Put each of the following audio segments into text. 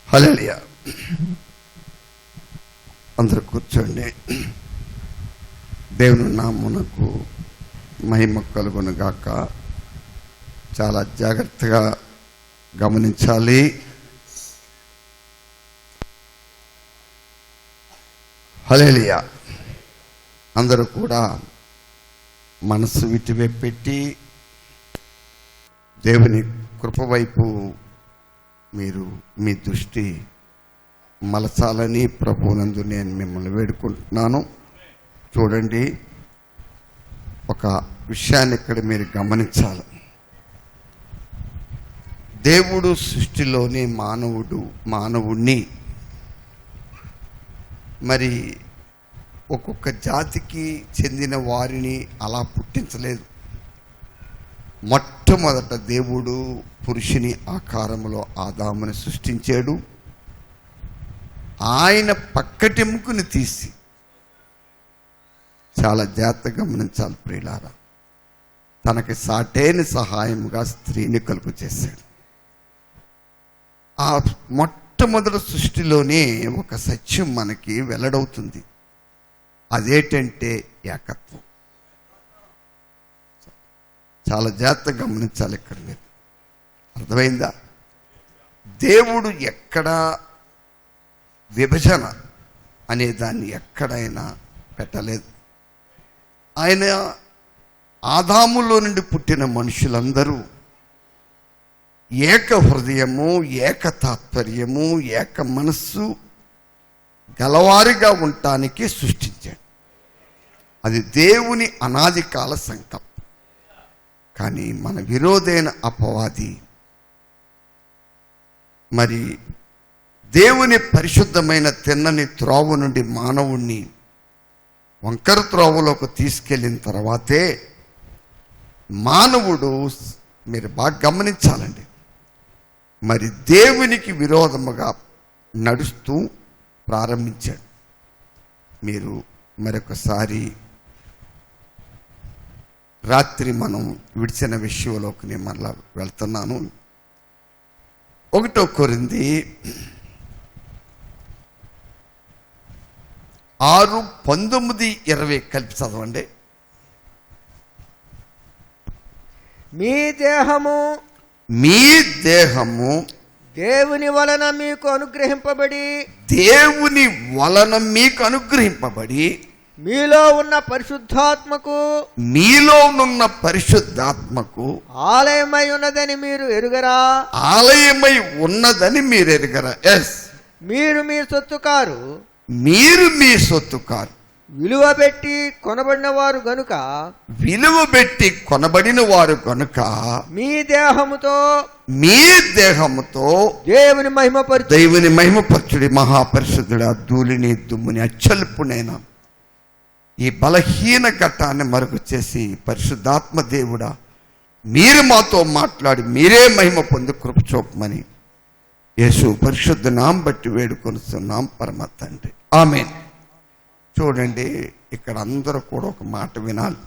హల్లెలూయా. అందరూ కూర్చోండి. దేవుని నామమునకు మహిమ కలుగునుగాక. చాలా జాగ్రత్తగా గమనించాలి. హల్లెలూయా. అందరూ కూడా మనసు విటివైపు పెట్టి దేవుని కృప వైపు మీరు మీ దృష్టి మలచాలని ప్రభువునందు నేను మిమ్మల్ని వేడుకుంటున్నాను. చూడండి, ఒక విషయాన్ని ఇక్కడ మీరు గమనించాలి. దేవుడు సృష్టిలోని మానవుణ్ణి మరి ఒక్కొక్క జాతికి చెందిన వారిని అలా పుట్టించలేదు. మొట్టమొదట దేవుడు పురుషుని ఆకారములో ఆదాముని సృష్టించాడు. ఆయన పక్కటెముకని తీసి, చాలా జాగ్రత్తగా గమనించాలి ప్రియులారా, తనకి సాటైన సహాయముగా స్త్రీని కలుగు చేశాడు. ఆ మొట్టమొదటి సృష్టిలోనే ఒక సత్యం మనకి వెల్లడవుతుంది. అదేంటంటే ఏకత్వం. చాలా జాగ్రత్తగా గమనించాలి. ఇక్కడ మీరు అర్థమైందా? దేవుడు ఎక్కడా విభజన అనే దాన్ని ఎక్కడైనా పెట్టలేదు. ఆయన ఆదాములో నుండి పుట్టిన మనుషులందరూ ఏక హృదయము, ఏక తాత్పర్యము, ఏక మనస్సు గలవారిగా ఉండటానికి సృష్టించాడు. అది దేవుని అనాది కాల సంకల్పం. కానీ మన విరోధైన అపవాది మరి దేవుని పరిశుద్ధమైన తిన్నని త్రోవ నుండి మానవుణ్ణి వంకర త్రోవలోకి తీసుకెళ్ళిన తర్వాతే మానవుడు, మీరు బాగా గమనించాలండి, మరి దేవునికి విరోధముగా నడుస్తూ ప్రారంభించాడు. మీరు మరొకసారి రాత్రి మనం విడిచిన విషయంలోకి నేను మరలా వెళ్తున్నాను. 1 కొరింథీ 6:19-20 కలిపి చదవండి. మీ దేహము దేవుని వలన మీకు అనుగ్రహింపబడి మీలో ఉన్న పరిశుద్ధాత్మకు ఆలయమై ఉన్నదని మీరు ఎరుగరా? ఎస్. మీరు మీ సొత్తు కారు, విలువ పెట్టి కొనబడిన వారు గనుక మీ దేహముతో దేవుని మహిమపరచుడి. మహాపరిశుద్ధుడా, ధూళిని దుమ్ముని అచ్చల్పునైనా ఈ బలహీన ఘట్టాన్ని మరుగు చేసి, పరిశుద్ధాత్మ దేవుడా, మీరు మాతో మాట్లాడి మీరే మహిమ పొంది కృప చూపమని యేసు పరిశుద్ధ నామం బట్టి వేడుకొనుస్తున్నాం పరమ తండ్రి. ఆమేన్. చూడండి, ఇక్కడ అందరూ కూడా ఒక మాట వినాలి.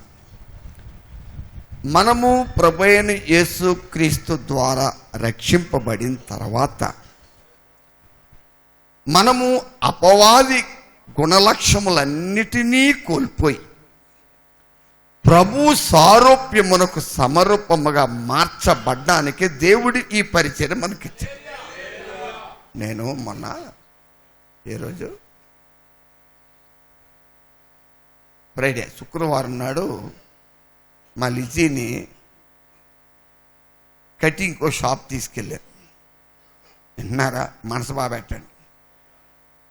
మనము ప్రభువైన యేసు క్రీస్తు ద్వారా రక్షింపబడిన తర్వాత మనము అపవాది గుణలక్షములన్నిటినీ కోల్పోయి ప్రభు సారూప్యమునకు సమరూపముగా మార్చబడ్డానికి దేవుడు ఈ పరిచయం మనకిచ్చాడు. నేను మొన్న ఈరోజు ఫ్రైడే, శుక్రవారం నాడు మా లిజీని కటింగ్ షాప్ తీసుకెళ్ళాను. విన్నారా? మనసు బాగా పెట్టండి.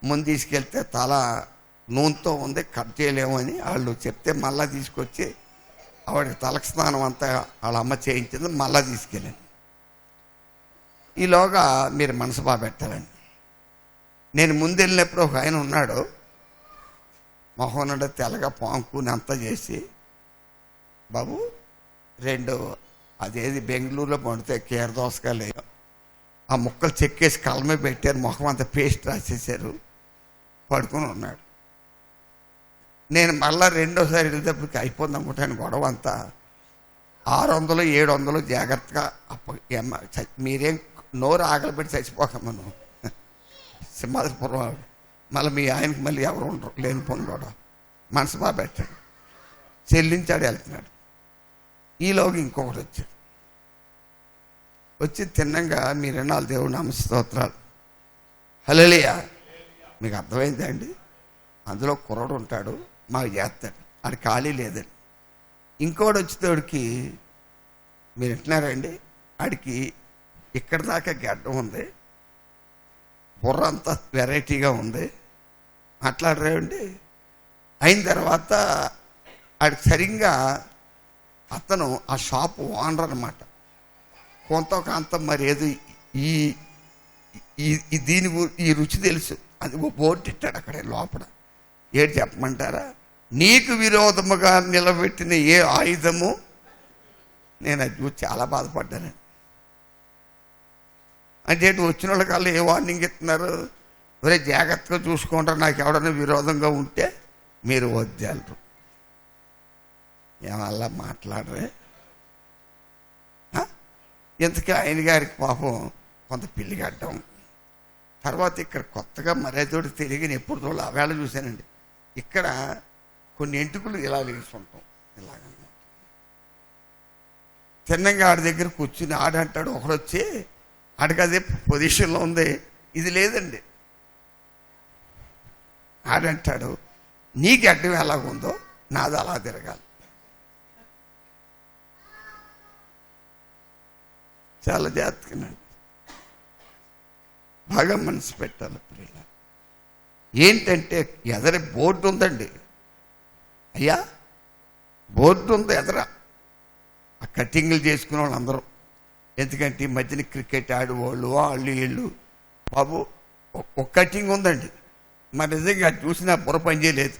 ముందు తీసుకెళ్తే తల నూనెతో ఉంది, కట్ చేయలేమని వాళ్ళు చెప్తే మళ్ళా తీసుకొచ్చి ఆవిడ తలకు స్నానం అంతా వాళ్ళ అమ్మ చేయించింది. మళ్ళా తీసుకెళ్ళాను. ఈలోగా మీరు మనసు బాగా పెట్టాలండి. నేను ముందు వెళ్ళినప్పుడు ఒక ఆయన ఉన్నాడు, మొహోనుడ తెల్లగా పాంకుని అంతా చేసి, బాబు 2 అదేది బెంగళూరులో పండితే కేర దోసకాయలు ఆ ముక్కలు చెక్కేసి కలమే పెట్టారు, మొహం అంతా పేస్ట్ రాసేసారు, పడుకుని ఉన్నాడు. నేను మళ్ళీ రెండోసారి వెళ్ళేటప్పటికి అయిపోయింది అనుకుంటాను గొడవ అంతా. 600-700 జాగ్రత్తగా మీరేం నోరు ఆగలి పెట్టి చచ్చిపోకమ్మా నువ్వు. సింహాద్రిపురం ఆవిడ. మళ్ళీ మీ ఆయనకి మళ్ళీ ఎవరు ఉండరు, లేని పనులు మనసు బాగా పెట్టాడు, చెల్లించాడు, వెళ్తున్నాడు. ఈలోగా ఇంకొకటి వచ్చాడు. వచ్చి తిన్నంగా మీరు వినాలి దేవుడు నామస్తోత్రాలు. హల్లెలూయా. మీకు అర్థమైందా అండి? అందులో కుర్రాడు ఉంటాడు, మాకు చేస్తాడు, ఆడి ఖాళీ లేదండి. ఇంకోటి వచ్చేటోడికి మీరు వింటున్నారండి, ఆడికి ఇక్కడ దాకా గడ్డం ఉంది, బుర్ర అంతా వెరైటీగా ఉంది, మాట్లాడరేవండి. అయిన తర్వాత ఆడికి సరిగ్గా అతను ఆ షాపు ఓనర్ అనమాట. కొంత కాంతం మరి ఏదో దీని ఈ రుచి తెలుసు. అది ఓ బోర్డు ఇట్టాడు అక్కడ లోపల. ఏడు చెప్పమంటారా? నీకు విరోధముగా నిలబెట్టిన ఏ ఆయుధము. నేను అది చూసి చాలా బాధపడ్డానండి. అంటే వచ్చిన వాళ్ళకల్లా ఏ వార్నింగ్ ఇస్తున్నారు? ఒరే జాగ్రత్తగా చూసుకుంటారు, నాకు ఎవడన్నా విరోధంగా ఉంటే మీరు వద్దారు. ఏమల్లా మాట్లాడరే. ఇంతకీ ఆయన గారికి పాపం కొంత పిల్లిగడ్డం. తర్వాత ఇక్కడ కొత్తగా మరేతోటి తెలియని ఎప్పుడు చూడాలి ఆవేళ చూశానండి. ఇక్కడ కొన్ని ఎంటుకలు ఇలా లేచుంటాం, ఇలాగన్నమాట. చిన్నగా ఆడి దగ్గర కూర్చుని ఆడంటాడు. ఒకడొచ్చి ఆడికి అదే పొజిషన్లో ఉంది, ఇది లేదండి. ఆడంటాడు, నీకు అడ్డం ఎలాగుందో నాది అలా తిరగాలి. చాలా జాగ్రత్తగానండి, బాగా మనసు పెట్టాలి ప్రియుల. ఏంటంటే ఎదరి బోర్డు ఉందండి అయ్యా, బోర్డు ఉంది ఎదర. ఆ కటింగ్లు చేసుకునే వాళ్ళు అందరూ, ఎందుకంటే ఈ మధ్యన క్రికెట్ ఆడేవాళ్ళు వాళ్ళు వీళ్ళు బాబు ఒక కటింగ్ ఉందండి. మరి నిజంగా చూసినా బుర్ర పని చేయలేదు.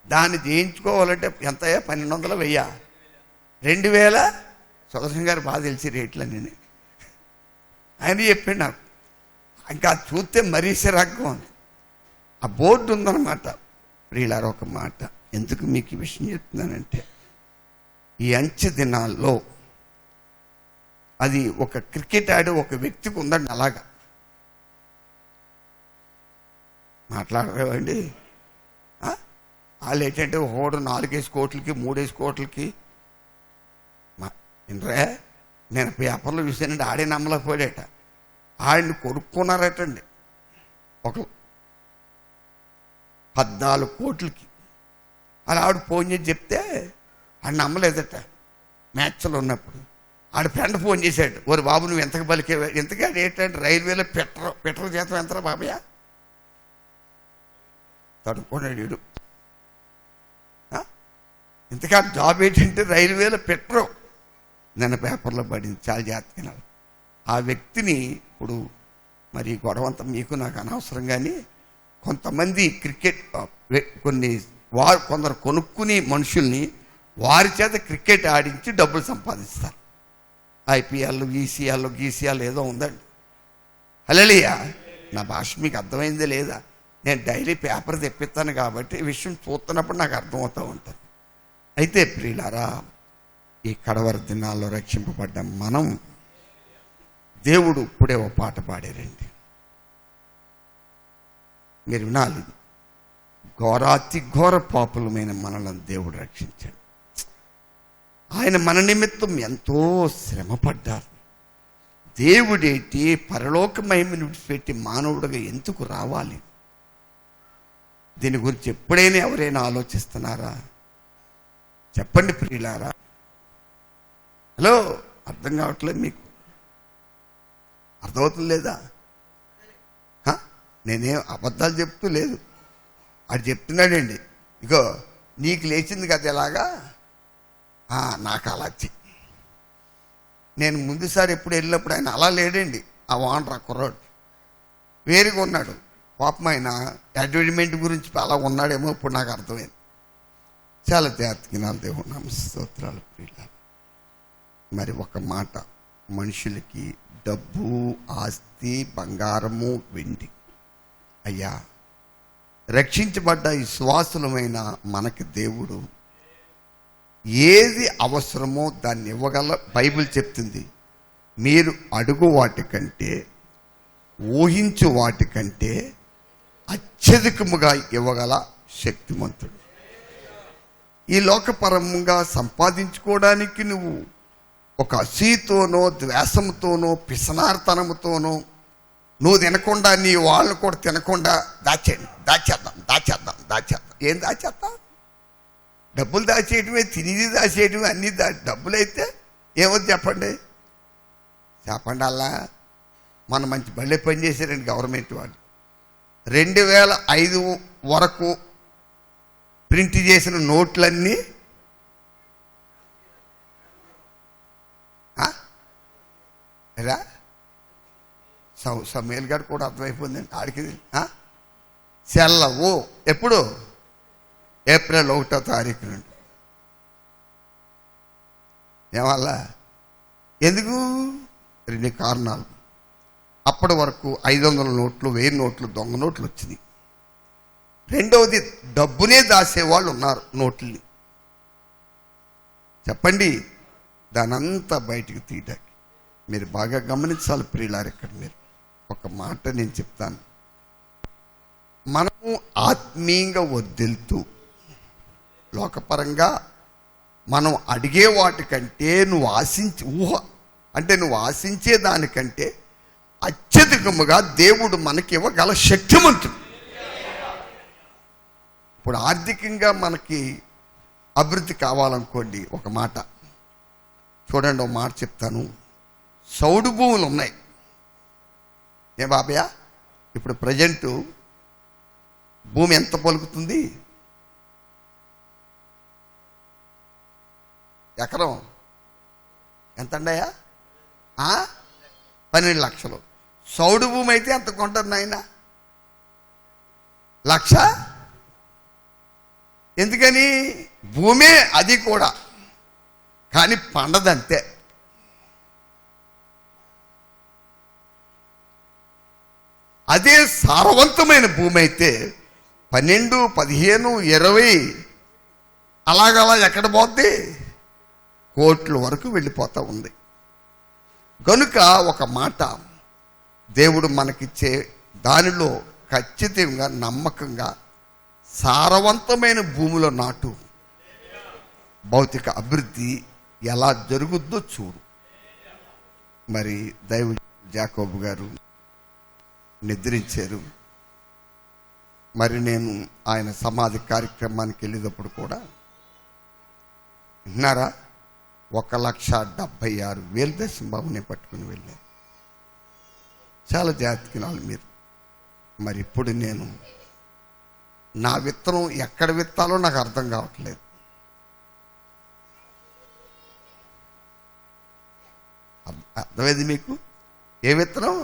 దాన్ని చేయించుకోవాలంటే ఎంత? 1200 1000 2000. సుదర్శన్ గారు బాగా తెలిసి రేట్లన్నీ ఆయన చెప్పాడు నాకు. ఇంకా చూస్తే మరీ సిరాగ్గా ఉంది. ఆ బోర్డు ఉందన్నమాట. ప్రియులారా, ఒక మాట ఎందుకు మీకు ఈ విషయం చెప్తున్నానంటే, ఈ అంచె దినాల్లో అది ఒక క్రికెట్ ఆడే ఒక వ్యక్తికి ఉందండి. అలాగా మాట్లాడరేవండి. వాళ్ళు ఏంటంటే ఒకడు 4 కోట్లకి 3 కోట్లకి వినరే. నేను పేపర్లో చూసానండి, ఆడే నమ్మలేకపోయాడట. ఆడిని కొనుక్కున్నారటండి ఒక 14 కోట్లకి. అలా ఆవిడ ఫోన్ చేసి చెప్తే ఆడు నమ్మలేదట. మ్యాచ్లో ఉన్నప్పుడు ఆడ ఫ్రెండ్ ఫోన్ చేశాడు, ఓరి బాబు నువ్వు ఎంతకు పలికే, ఎంతకాడు ఏంటంటే రైల్వేలో పెట్రోల్ చేస్తాం ఎంతరా బాబయ్య తడుక్కున్నాడు వీడు. ఇంతకా జాబ్ ఏంటంటే రైల్వేలో పెట్రోల్. నిన్న పేపర్లో పడింది, చాలా జాగ్రత్తగా. ఆ వ్యక్తిని ఇప్పుడు మరి గొడవంతా మీకు నాకు అనవసరం, కానీ కొంతమంది క్రికెట్ కొందరు కొనుక్కుని మనుషుల్ని వారి చేత క్రికెట్ ఆడించి డబ్బులు సంపాదిస్తారు. ఐపీఎల్ గీసీఎల్ ఏదో ఉందండి. హల్లెలూయా. నా భాష మీకు అర్థమైందే లేదా? నేను డైలీ పేపర్ తెప్పిస్తాను కాబట్టి ఈ విషయం చూస్తున్నప్పుడు నాకు అర్థమవుతూ ఉంటుంది. అయితే ప్రియులారా, ఈ కడవరి దినాల్లో రక్షింపబడ్డ మనం, దేవుడు ఇప్పుడే ఓ పాట పాడారండి, మీరు వినాలి. ఘోరాతి ఘోర పాపులమైన మనలను దేవుడు రక్షించాడు. ఆయన మన నిమిత్తం ఎంతో శ్రమపడ్డారు. దేవుడేంటి పరలోక మహిమను విడిచిపెట్టి మానవుడిగా ఎందుకు రావాలి? దీని గురించి ఎప్పుడైనా ఎవరైనా ఆలోచిస్తున్నారా? చెప్పండి ప్రియులారా. హలో, అర్థం కావట్లేదు మీకు? అర్థమవుతుంది లేదా? నేనేం అబద్ధాలు చెప్తూ లేదు. అది చెప్తున్నాడండి, ఇగో నీకు లేచింది కదా ఎలాగా, నాకు అలా నేను ముందుసారి ఎప్పుడు వెళ్ళినప్పుడు ఆయన అలా లేడండి. ఆ ఓనర్ ఆ కుర్రాడు వేరుగా ఉన్నాడు. పాపం ఆయన అడ్వర్టైజ్మెంట్ గురించి అలా ఉన్నాడేమో ఇప్పుడు నాకు అర్థమైంది. చాలా జాగ్రత్తగా దేవుడు నామ స్తోత్రాలు ప్రియులారా. మరి ఒక మాట, మనుషులకి డబ్బు, ఆస్తి, బంగారము, వెండి, అయ్యా రక్షించబడ్డ ఈ విశ్వాసులమైన మనకి దేవుడు ఏది అవసరమో దాన్ని ఇవ్వగల. బైబిల్ చెప్తుంది, మీరు అడుగు వాటికంటే ఊహించు వాటికంటే అత్యధికముగా ఇవ్వగల శక్తిమంతుడు. ఈ లోకపరంగా సంపాదించుకోవడానికి నువ్వు ఒక అసూయతోనో ద్వేషంతోనో పిసనార్తనముతోనో నువ్వు తినకుండా నీ వాళ్ళు కూడా తినకుండా దాచేద్దాం. ఏం దాచేద్దాం? డబ్బులు దాచేయటమే, తినేది దాచేయటమే, అన్నీ డబ్బులైతే ఏమవుతుంది చెప్పండి అలా. మన మంచి బళ్ళే పని చేశారండి గవర్నమెంట్ వాళ్ళు. 2005 వరకు ప్రింట్ చేసిన నోట్లన్నీ రా సమేల్ గారు కూడా అర్థమైపోయిందండి ఆడికి. సెలవు ఎప్పుడు? ఏప్రిల్ 1వ తారీఖు నుండి. ఏమల్లా ఎందుకు? 2 కారణాలు. అప్పటి వరకు 500 నోట్లు 1000 నోట్లు దొంగ నోట్లు వచ్చినాయి. రెండవది డబ్బునే దాసేవాళ్ళు ఉన్నారు నోట్లని. చెప్పండి, దానంతా బయటికి తీయడానికి మీరు బాగా గమనించాలి ప్రియులారు. ఇక్కడ మీరు ఒక మాట నేను చెప్తాను. మనము ఆత్మీయంగా వదిలుతూ లోకపరంగా మనం అడిగే వాటికంటే నువ్వు ఆశించే దానికంటే అత్యధికముగా దేవుడు మనకి ఇవ్వగల శక్తిమంతుడు. ఇప్పుడు ఆర్థికంగా మనకి అభివృద్ధి కావాలనుకోండి, ఒక మాట చూడండి, ఒక మాట చెప్తాను. సౌడు భూములు ఉన్నాయి. ఏ బాబయ్య, ఇప్పుడు ప్రజెంటు భూమి ఎంత పలుకుతుంది? ఎకరం ఎంత అండయ్యా? 12 లక్షలు. సౌడు భూమి అయితే ఎంత కొంటారు నాయన? 1,00,000. ఎందుకని? భూమే అది కూడా, కానీ పండదంతే. అదే సారవంతమైన భూమి అయితే 12, 15, 20 అలాగలా ఎక్కడ పోద్ది? కోట్ల వరకు వెళ్ళిపోతూ ఉంది. కనుక ఒక మాట, దేవుడు మనకిచ్చే దానిలో ఖచ్చితంగా నమ్మకంగా సారవంతమైన భూమిలో నాటు. భౌతిక అభివృద్ధి ఎలా జరుగుద్దో చూడు. మరి దైవ జాకోబు గారు నిద్రించారు. మరి నేను ఆయన సమాధి కార్యక్రమానికి వెళ్ళేటప్పుడు కూడా విన్నారా, 1,76,000 దశంబాబుని పట్టుకుని వెళ్ళాను. చాలా జాగ్రత్తగా నాలు మీరు. మరి ఇప్పుడు నేను నా విత్తనం ఎక్కడ విత్తాలో నాకు అర్థం కావట్లేదు. అర్థమైంది మీకు? ఏ విత్తనం?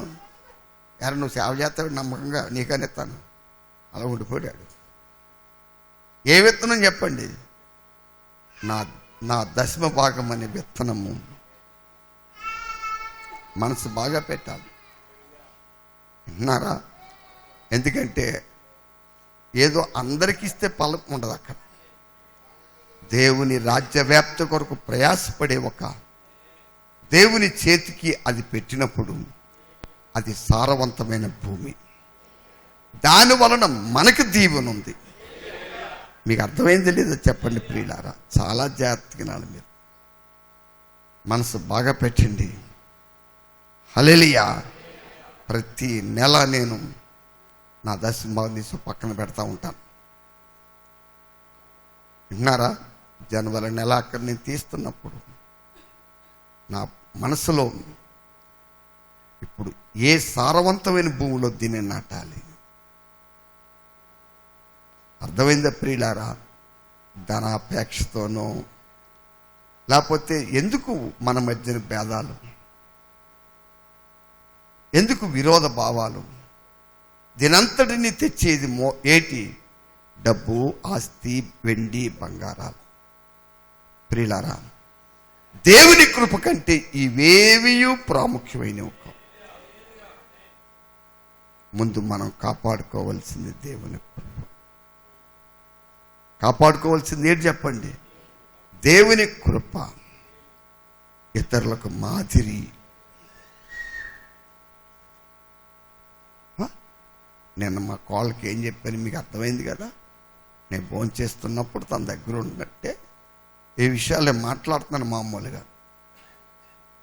ఎవరు నువ్వు సేవ చేస్తావు నమ్మకంగా నీకని ఇస్తాను అలా ఉండిపోయాడు. ఏ విత్తనం చెప్పండి? నా దశమ భాగం అనే విత్తనము మనసు బాగా పెట్టాలి. విన్నారా? ఎందుకంటే ఏదో అందరికి ఇస్తే ఫలం ఉండదు. అక్కడ దేవుని రాజ్య వ్యాప్తి కొరకు ప్రయాసపడే ఒక దేవుని చేతికి అది పెట్టినప్పుడు అది సారవంతమైన భూమి. దాని వలన మనకు దీవెన ఉంది. మీకు అర్థమైంది లేదా చెప్పండి ప్రియులారా? చాలా జాగ్రత్తగా నాడు మీరు మనసు బాగా పెట్టండి. హల్లెలూయా. ప్రతి నెల నేను నా దశంభాగం తీసి పక్కన పెడతా ఉంటాను. విన్నారా? జనవరి నెల అక్కడ నేను తీస్తున్నప్పుడు నా మనసులో ఇప్పుడు ఏ సారవంతమైన భూమిలో దీన్ని నాటాలి? అర్థమైందా ప్రియులారా? ధనాపేక్షతోనో లేకపోతే ఎందుకు మన మధ్యన భేదాలు, ఎందుకు విరోధ భావాలు? దీనంతటిని తెచ్చేది ఏటి? డబ్బు, ఆస్తి, వెండి, బంగారాలు. ప్రియులారా, దేవుని కృప కంటే ఇవేవి ప్రాముఖ్యమైనవి. ముందు మనం కాపాడుకోవాల్సింది దేవుని కృప. కాపాడుకోవాల్సింది ఏంటి చెప్పండి? దేవుని కృప. ఇతరులకు మాదిరి. నేను మా కాళ్ళకి ఏం చెప్పాను మీకు అర్థమైంది కదా. నేను భోజనం చేస్తున్నప్పుడు తన దగ్గర ఉన్నట్టే ఈ విషయాలే మాట్లాడుతున్నాను మామూలుగా.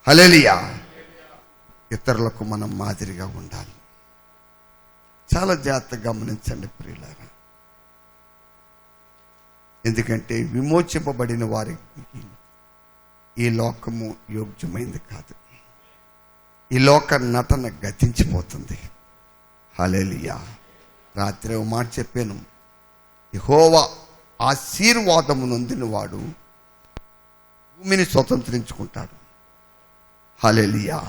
హల్లెలూయా. ఇతరులకు మనం మాదిరిగా ఉండాలి. చాలా జాగ్రత్తగా గమనించండి ప్రియులారా. ఎందుకంటే విమోచింపబడిన వారికి ఈ లోకము యోగ్యమైంది కాదు. ఈ లోక నటన గతించిపోతుంది. హల్లెలూయా. రాత్రి ఓ మాట చెప్పాను, యెహోవా ఆశీర్వాదము నొందిన వాడు భూమిని స్వతంత్రించుకుంటాడు. హల్లెలూయా.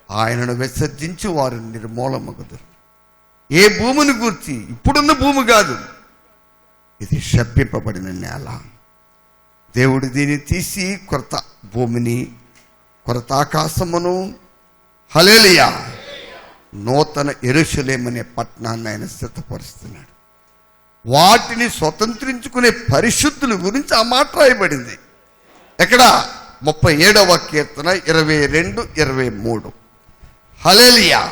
ఆయనను విసర్జించి వారు నిర్మూలమగుదురు. ఏ భూమిని గూర్చి? ఇప్పుడున్న భూమి కాదు, ఇది శపింపబడిన నేల. దేవుడు దీన్ని తీసి కొత్త భూమిని, కొత్త ఆకాశమును, హల్లెలూయా, నూతన యెరూషలేమనే పట్టణాన్ని ఆయన సిద్ధపరుస్తున్నాడు. వాటిని స్వతంత్రించుకునే పరిశుద్ధుల గురించి ఆ మాట రాయబడింది. ఎక్కడ? 37వ కీర్తన 22, 23. హల్లెలూయా.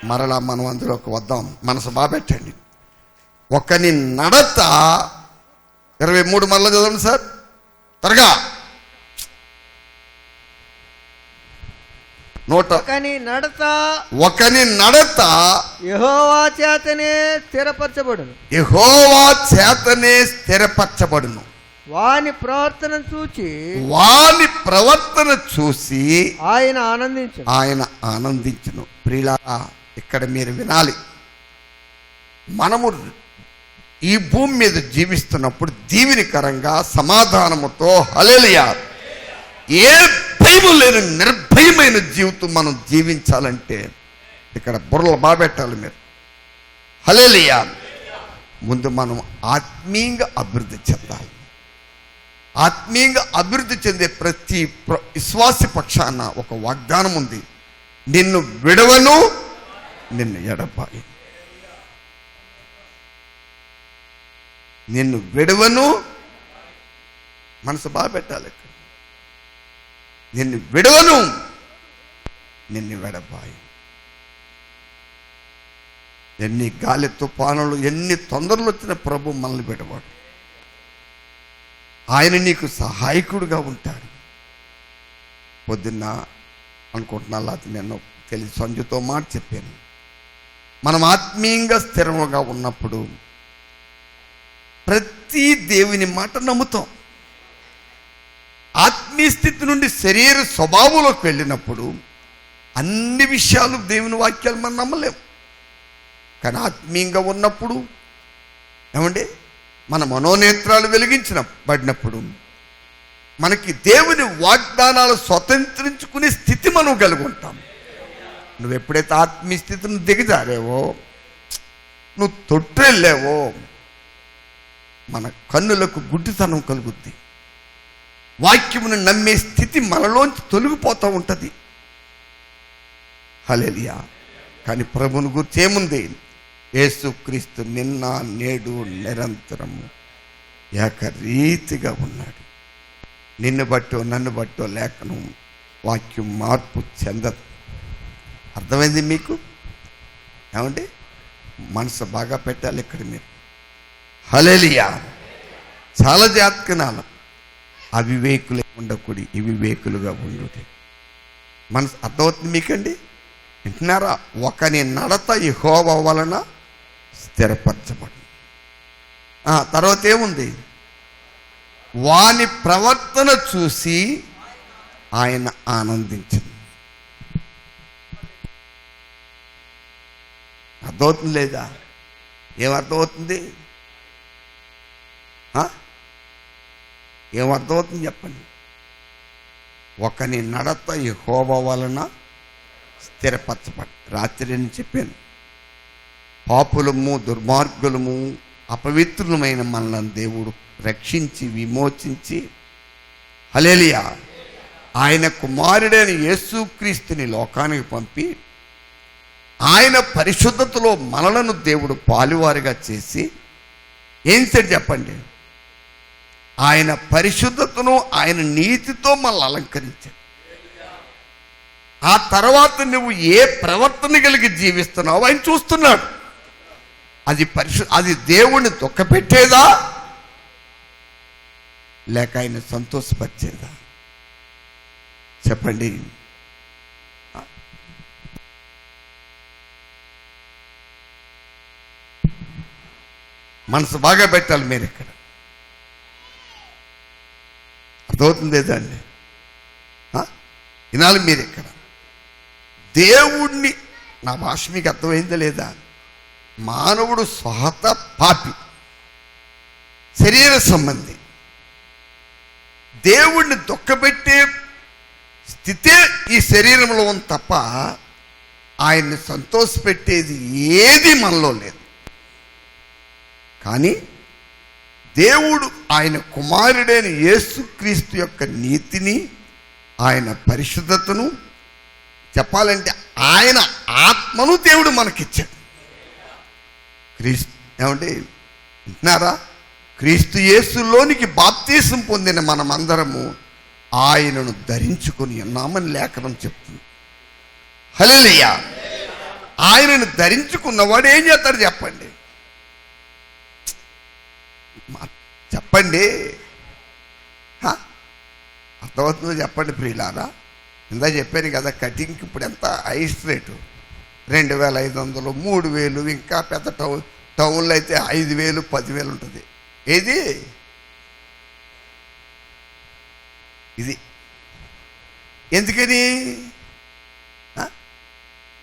మరలా మనం అందులోకి వద్దాం. మనసు బాబెట్టండి. ఒకని నడత 23 మరలా చదవండి సార్ త్వరగా. ఒకని నడత యెహోవా చేతనే స్థిరపరచబడును. యెహోవా చేతనే స్థిరపరచబడును. వాని ప్రవర్తన చూసి ఆయన ఆనందించును. ప్రియులారా, ఇక్కడ మీరు వినాలి. మనము ఈ భూమి మీద జీవిస్తున్నప్పుడు దీవెనకరంగా సమాధానముతో, హల్లెలూయా, ఏ భయము లేని నిర్భయమైన జీవితం మనం జీవించాలంటే ఇక్కడ బుర్రలు బాబెట్టాలి మీరు. హల్లెలూయా. ముందు మనం ఆత్మీయంగా అభివృద్ధి చెందాలి. ఆత్మీయంగా అభివృద్ధి చెందే ప్రతి విశ్వాసి పక్షాన ఒక వాగ్దానం ఉంది, నిన్ను విడవను, నిన్ను ఎడబాయి. నిన్ను విడవను, మనసు బాగా పెట్టాలి. నిన్ను విడవను, నిన్ను వెడబాయి. ఎన్ని గాలి తుఫానులు, ఎన్ని తొందరలు వచ్చిన ప్రభు మనల్ని విడవాడు. ఆయన నీకు సహాయకుడుగా ఉంటాడు. పొద్దున్న అనుకుంటున్నా, అది నేను తెలిసి సంజుతో మాట చెప్పాను. మనం ఆత్మీయంగా స్థిరంగా ఉన్నప్పుడు ప్రతి దేవుని మాట నమ్ముతాం. ఆత్మీయ స్థితి నుండి శరీర స్వభావంలోకి వెళ్ళినప్పుడు అన్ని విషయాలు దేవుని వాక్యాలు మనం నమ్మలేం. కానీ ఆత్మీయంగా ఉన్నప్పుడు ఏమండి, మన మనోనేత్రాలు వెలిగించబడినప్పుడు మనకి దేవుని వాగ్దానాలు స్వతంత్రించుకునే స్థితి మనం కలిగి ఉంటాం. నువ్వు ఎప్పుడైతే ఆత్మీయ స్థితిని దిగజారేవో, నువ్వు తొట్టెళ్ళావో, మన కన్నులకు గుడ్డితనం కలుగుద్ది. వాక్యమును నమ్మే స్థితి మనలోంచి తొలగిపోతూ ఉంటుంది. హల్లెలూయా. కానీ ప్రభువుని గురించి ఏముంది? యేసుక్రీస్తు నిన్న నేడు నిరంతరము ఏకరీతిగా ఉన్నాడు. నిన్ను బట్టో నన్ను బట్టో లేఖనం వాక్యం మార్పు చెందదు. అర్థమైంది మీకు? ఏమండి, మనసు బాగా పెట్టాలి ఇక్కడ మీరు. హల్లెలూయా. చాలా జాగ్రత్తగా అవివేకులే ఉండకూడదు, వివేకులుగా ఉండుటే. మనసు అర్థమవుతుంది మీకండి? వింటున్నారా? ఒకని నడత యెహోవా వలన స్థిరపరచబడు. తర్వాత ఏముంది? వాని ప్రవర్తన చూసి ఆయన ఆనందించింది. అర్థమవుతుంది లేదా? ఏమర్థమవుతుంది? ఏమర్థమవుతుంది చెప్పండి. ఒకని నడత యెహోవా వలన స్థిరపరచబడి. రాత్రి నేను చెప్పాను, పాపులము, దుర్మార్గులము, అపవిత్రులమైన మనల్ని దేవుడు రక్షించి విమోచించి, హల్లెలూయా, ఆయన కుమారుడైన యేసుక్రీస్తుని లోకానికి పంపి ఆయన పరిశుద్ధతలో మనలను దేవుడు పాలువారిగా చేసి ఏం సార్ చెప్పండి, ఆయన పరిశుద్ధతను ఆయన నీతితో మనల్ని అలంకరించాడు. ఆ తర్వాత నువ్వు ఏ ప్రవర్తన కలిగి జీవిస్తున్నావు ఆయన చూస్తున్నాడు. అది దేవుణ్ణి దుఃఖపెట్టేదా లేక ఆయన సంతోషపరిచేదా? చెప్పండి. మనసు బాగా పెట్టాలి మీరు ఇక్కడ. అర్థమవుతుంది లేదా అండి? వినాలి మీరు ఇక్కడ. దేవుణ్ణి, నా భాష మీకు అర్థమైందా లేదా? మానవుడు స్వహత పాపి, శరీర సంబంధి. దేవుణ్ణి దుఃఖపెట్టే స్థితే ఈ శరీరంలో ఉంది తప్ప ఆయన్ని సంతోషపెట్టేది ఏది మనలో లేదు. కానీ దేవుడు ఆయన కుమారుడైన యేసుక్రీస్తు యొక్క నీతిని, ఆయన పరిశుద్ధతను, చెప్పాలంటే ఆయన ఆత్మను దేవుడు మనకిచ్చాడు. ఏమంటే వింటున్నారా? క్రీస్తు యేసులోనికి బాప్తీసం పొందిన మనమందరము ఆయనను ధరించుకొని ఉన్నామని లేఖనం చెప్తుంది. హల్లెలూయా. ఆయనను ధరించుకున్నవాడు ఏం చేస్తాడు చెప్పండి? చెప్పండి, అర్థమవుతుందో చెప్పండి ప్రియులారా. ఇందా చెప్పాను కదా, కటింగ్కి ఇప్పుడు ఎంత హైయెస్ట్ రేటు 2500, 3000, ఇంకా పెద్ద టౌన్లో అయితే 5000, 10,000 ఉంటుంది. ఏది ఇది? ఎందుకని?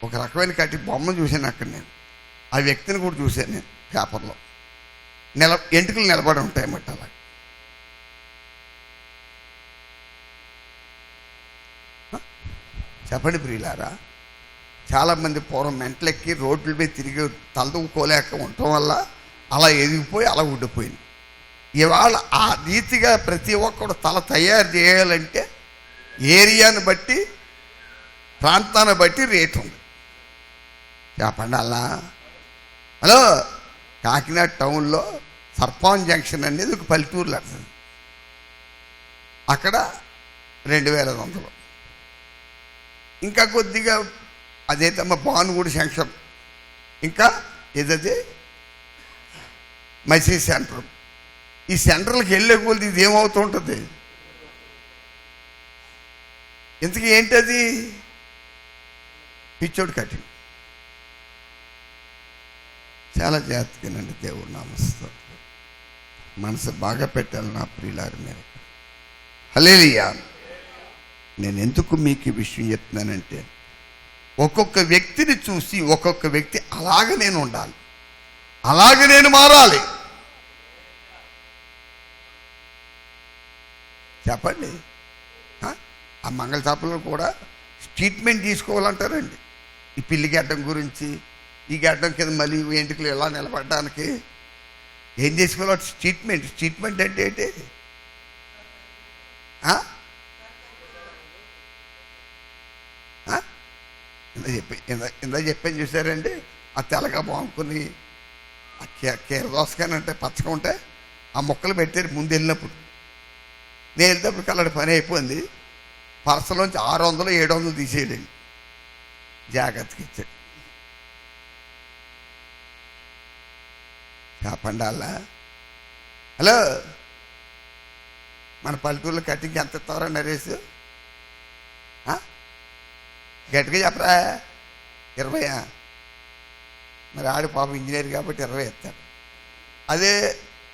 ఒక రకమైన కటింగ్ బొమ్మ చూశాను అక్కడ నేను. ఆ వ్యక్తిని కూడా చూశాను నేను పేపర్లో. ఎంటుకలు నిలబడి ఉంటాయన్నమాట. అలా చెప్పండి ప్రియులారా. చాలామంది పూర్వం మెంటలెక్కి రోడ్ల మీద తిరిగి తలదూకోలేక ఉండటం వల్ల అలా ఎదిగిపోయి అలా ఉండిపోయింది. ఇవాళ ఆ రీతిగా ప్రతి ఒక్కడు తల తయారు చేయాలంటే ఏరియాను బట్టి, ప్రాంతాన్ని బట్టి రేటు ఉంది. చెప్పండి అలా. హలో, కాకినాడ టౌన్లో సర్పాన్ జంక్షన్ అనేది ఒక పల్లెటూరులో వస్తుంది. అక్కడ 2500. ఇంకా కొద్దిగా అదైతే మా భానుగూడి సెంక్షన్, ఇంకా ఏదైతే మసీ సెంటర్. ఈ సెంటర్లకు వెళ్ళే కొద్ది ఇది ఏమవుతూ ఉంటుంది? ఇంతకీ ఏంటది? పిచ్చోడు కటింగ్. చాలా జాగ్రత్తగానండి. దేవుడు నామస్తోత్రం. మనసు బాగా పెట్టాలి నా ప్రియులారి మీద. హల్లెలూయా. నేను ఎందుకు మీకు ఈ విషయం చెప్తున్నానంటే, ఒక్కొక్క వ్యక్తిని చూసి ఒక్కొక్క వ్యక్తి అలాగ నేను ఉండాలి, అలాగ నేను మారాలి. చెప్పండి. ఆ మంగళ చాపల్లో కూడా ట్రీట్మెంట్ తీసుకోవాలంటారండి. ఈ పిల్లి గడ్డం గురించి, ఈ గడ్డం కింద మళ్ళీ ఎంటుకలు ఎలా నిలబడడానికి ఏం చేసుకోవాలి? ట్రీట్మెంట్ అంటే ఏంటి? ఇందా చెప్పాను చూసారండి. ఆ తెల్లగా బాగుంకుని ఆ కీర దోసకానంటే పచ్చగా ఉంటే ఆ మొక్కలు పెట్టారు ముందు వెళ్ళినప్పుడు. నేను వెళ్ళినప్పుడు కలడి పని అయిపోయింది. పర్సలోంచి 600, 700 తీసేయడండి. జాగ్రత్తగా ఇచ్చాడు. చెప్పండి అలా. హలో, మన పల్లెటూరులో కటింగ్ ఎంత ఇస్తారా నరేష్? గట్టిగా చెప్పరా. 20? మరి ఆడు పాపం ఇంజనీర్ కాబట్టి 20 ఇస్తాడు. అదే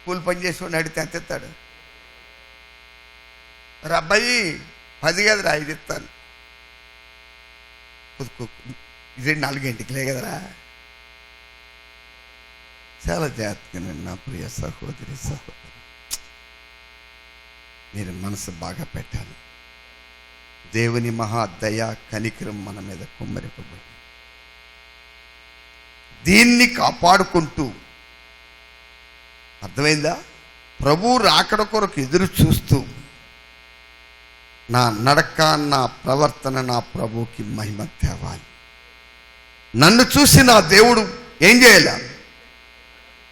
కూలి పని చేసుకుని అడిగితే ఎంత ఇస్తాడు? మరి అబ్బాయి 10 కదరా, 5 ఇస్తాను. ఇది 4 గంటలే కదరా. చాలా జాగ్రత్తగా నా ప్రియ సహోదరి సహోదరు, మీరు మనసు బాగా పెట్టాలి. దేవుని మహాదయ కనికరం మన మీద కుమ్మరిపబడి దీన్ని కాపాడుకుంటూ, అర్థమైందా? ప్రభు రాకడ కొరకు ఎదురు చూస్తూ నా నడక, నా ప్రవర్తన నా ప్రభుకి మహిమ తేవాలి. నన్ను చూసి నా దేవుడు ఏం చేయాలి?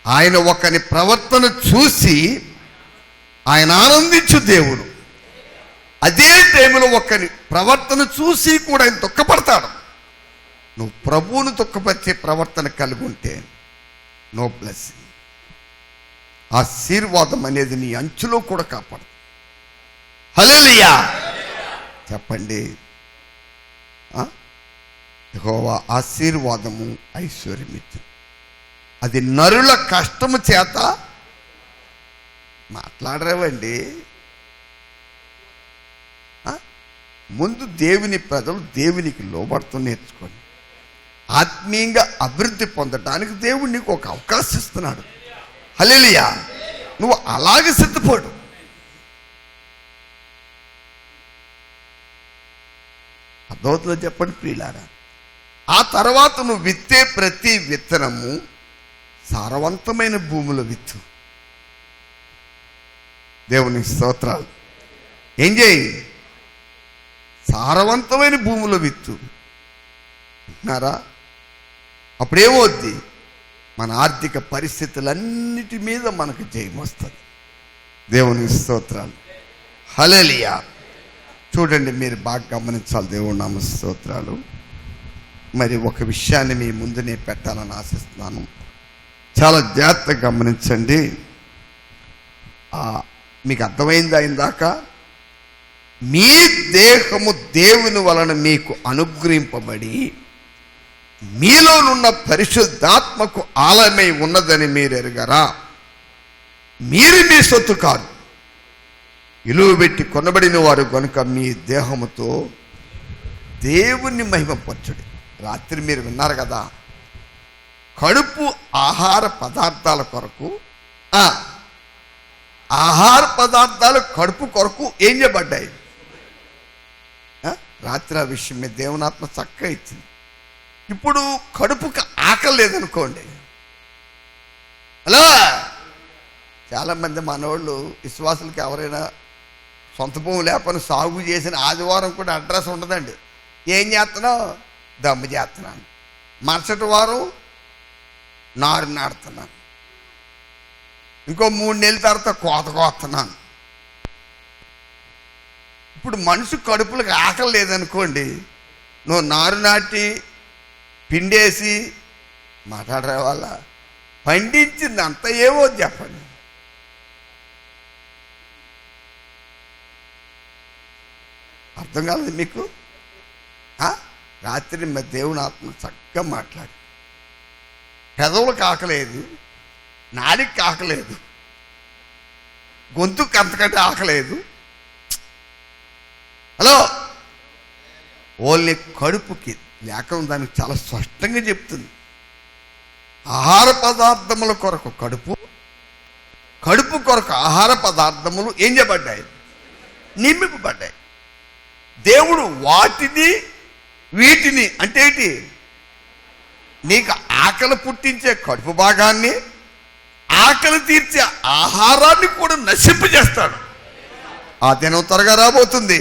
ఆయన ఒకని ప్రవర్తన చూసి ఆయన ఆనందించు దేవుడు. అదే టైంలో ఒకని ప్రవర్తన చూసి కూడా ఆయన దుఃఖపడతాడు. నువ్వు ప్రభువును దుఃఖపరిచే ప్రవర్తన కలిగి ఉంటే నో బ్లెస్సింగ్. ఆశీర్వాదం అనేది నీ అంచులో కూడా కాపాడు. హల్లెలూయా చెప్పండి. యెహోవా ఆశీర్వాదము ఐశ్వర్యమిచ్చు. అది నరుల కష్టము చేత మాట్లాడరేవండి. ముందు దేవుని ప్రజలు దేవునికి లోబడుతూ నేర్చుకోండి. ఆత్మీయంగా అభివృద్ధి పొందడానికి దేవుడు నీకు ఒక అవకాశం ఇస్తున్నాడు. హల్లెలూయా నువ్వు అలాగే సిద్ధపడు. అర్థమవుతుందో చెప్పండి ప్రియులారా. ఆ తర్వాత నువ్వు విత్తే ప్రతి విత్తనము సారవంతమైన భూమిలో విత్తు. దేవుని స్తోత్రాలు. ఏం చేయి? సారవంతమైన భూమిలో విత్తు. వింటున్నారా? అప్పుడేమవుద్ది? మన ఆర్థిక పరిస్థితులన్నిటి మీద మనకు జయం వస్తుంది. దేవుని స్తోత్రాలు. హల్లెలూయా చూడండి, మీరు బాగా గమనించాలి. దేవుని నామ స్తోత్రాలు. మరి ఒక విషయాన్ని మీ ముందు నేను పెట్టాలని ఆశిస్తున్నాను. చాలా జాగ్రత్తగా గమనించండి. మీకు అర్థమైందా? ఇందాక మీ దేహము దేవుని వలన మీకు అనుగ్రహింపబడి మీలోనున్న పరిశుద్ధాత్మకు ఆలయమై ఉన్నదని మీరు ఎరుగరా? మీరు మీ సొత్తు కాదు, ఇలువ పెట్టి కొనబడిన వారు కనుక మీ దేహముతో దేవుణ్ణి మహిమపరచుడి. రాత్రి మీరు విన్నారు కదా, కడుపు ఆహార పదార్థాల కొరకు, ఆహార పదార్థాలు కడుపు కొరకు ఏం చేయబడ్డాయి? రాత్రి ఆ విషయం మీద దేవునాత్మ చక్కగా ఇచ్చింది. ఇప్పుడు కడుపుకి ఆకలి లేదనుకోండి, అలా చాలామంది మనవాళ్ళు విశ్వాసులకి ఎవరైనా సొంత భూమి లేకపోయినా సాగు చేసిన ఆదివారం కూడా అడ్రస్ ఉండదండి. ఏం చేస్తున్నావు? దమ్ము చేస్తున్నాను. మరుసటి వారం నారు నాడుతున్నాను. ఇంకో 3 నెలల తర్వాత కోత కోస్తున్నాను. ఇప్పుడు మనిషి కడుపులకు ఆకలి లేదనుకోండి, నువ్వు నారు నాటి పిండేసి మాట్లాడరే వాళ్ళ పండించింది అంత ఏవో చెప్పండి. అర్థం కాలేదు మీకు? రాత్రి మా దేవుని ఆత్మ చక్కగా మాట్లాడు. పెదవులకు ఆకలేదు, నాడికి ఆకలేదు, గొంతుకు అంతకంటే ఆకలేదు. హలో, ఓన్లీ కడుపుకి. లేఖనం దానికి చాలా స్పష్టంగా చెప్తుంది. ఆహార పదార్థముల కొరకు కడుపు, కడుపు కొరకు ఆహార పదార్థములు ఏం చేయబడ్డాయి? నింపబడ్డాయి. దేవుడు వాటిని వీటిని అంటే ఏంటి? నీకు ఆకలి పుట్టించే కడుపు భాగాన్ని, ఆకలి తీర్చే ఆహారాన్ని కూడా నశింపజేస్తాడు. ఆ దినం త్వరగా రాబోతుంది.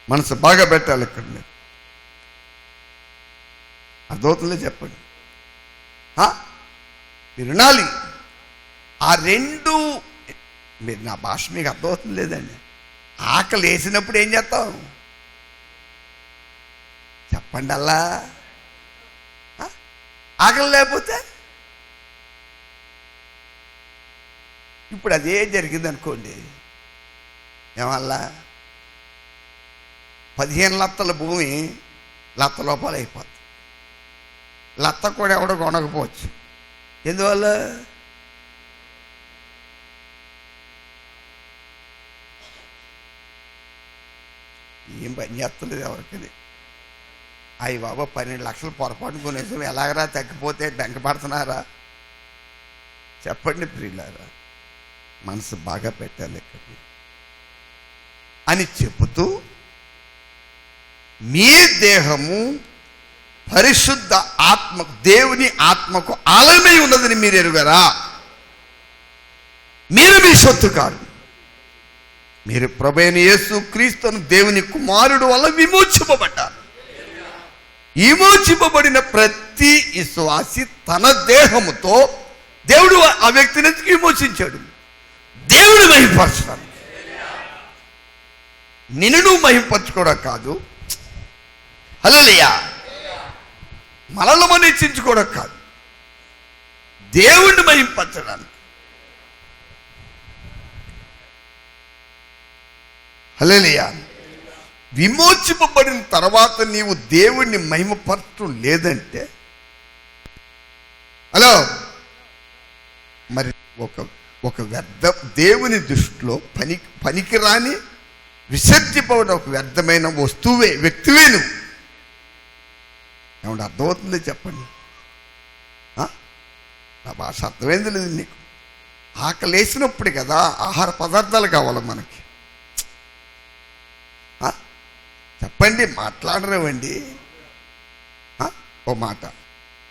మనసు బాగా పెట్టాలి. ఇక్కడ మీరు అర్థమవుతుందో చెప్పండి. మీరు వినాలి. ఆ రెండు మీరు నా భాష మీకు అర్థమవుతుంది లేదండి. ఆకలి వేసినప్పుడు ఏం చేస్తాం చెప్పండి? అలా ఆకలి లేకపోతే ఇప్పుడు అదే జరిగింది అనుకోండి, ఏమల్లా 15 లత్తల భూమి లత్త లోపల అయిపోతుంది. లత్త కూడా ఎవడో కొనకపోవచ్చు. ఎందువల్ల? ఏం పని చేస్తలేదు ఎవరికి. అయ్యి బాబా 12 లక్షలు పొరపాటు కొనేసాం, ఎలాగరా తగ్గిపోతే బెంకపడుతున్నారా? చెప్పండి ప్రియులారా. మనసు బాగా పెట్టాలి ఇక్కడ అని చెబుతూ, మీ దేహము పరిశుద్ధ ఆత్మకు, దేవుని ఆత్మకు ఆలయమై ఉన్నదని మీరు ఎరుగరా? మీరు మీ సొత్తు కాదు, మీరు ప్రభువైన యేసు క్రీస్తును దేవుని కుమారుడు వల్ల విమోచింపబడ్డారు. విమోచింపబడిన ప్రతి విశ్వాసి తన దేహముతో దేవుడు ఆ వ్యక్తిని ఎందుకు విమోచించాడు? దేవుని మహిమపరచడానికి. నిన్ను నువ్వు మహిమపరచుకోవడం కాదు, హల్లెలూయా, మనల్ని మనం హెచ్చించుకోవడం కాదు, దేవుణ్ణి మహిమపరచడానికి. హల్లెలూయా. విమోచింపబడిన తర్వాత నీవు దేవుణ్ణి మహిమపరచడం లేదంటే, హలో, మరి ఒక వ్యర్థ, దేవుని దృష్టిలో పనికిరాని విసర్జింపబడిన ఒక వ్యర్థమైన వస్తువే, వ్యక్తివే నువ్వు. ఏమంటే అర్థమవుతుందో చెప్పండి? నా భాష అర్థమైంది లేదు నీకు? ఆకలేసినప్పుడు కదా ఆహార పదార్థాలు కావాలి మనకి. చెప్పండి, మాట్లాడరేవండి. ఓ మాట,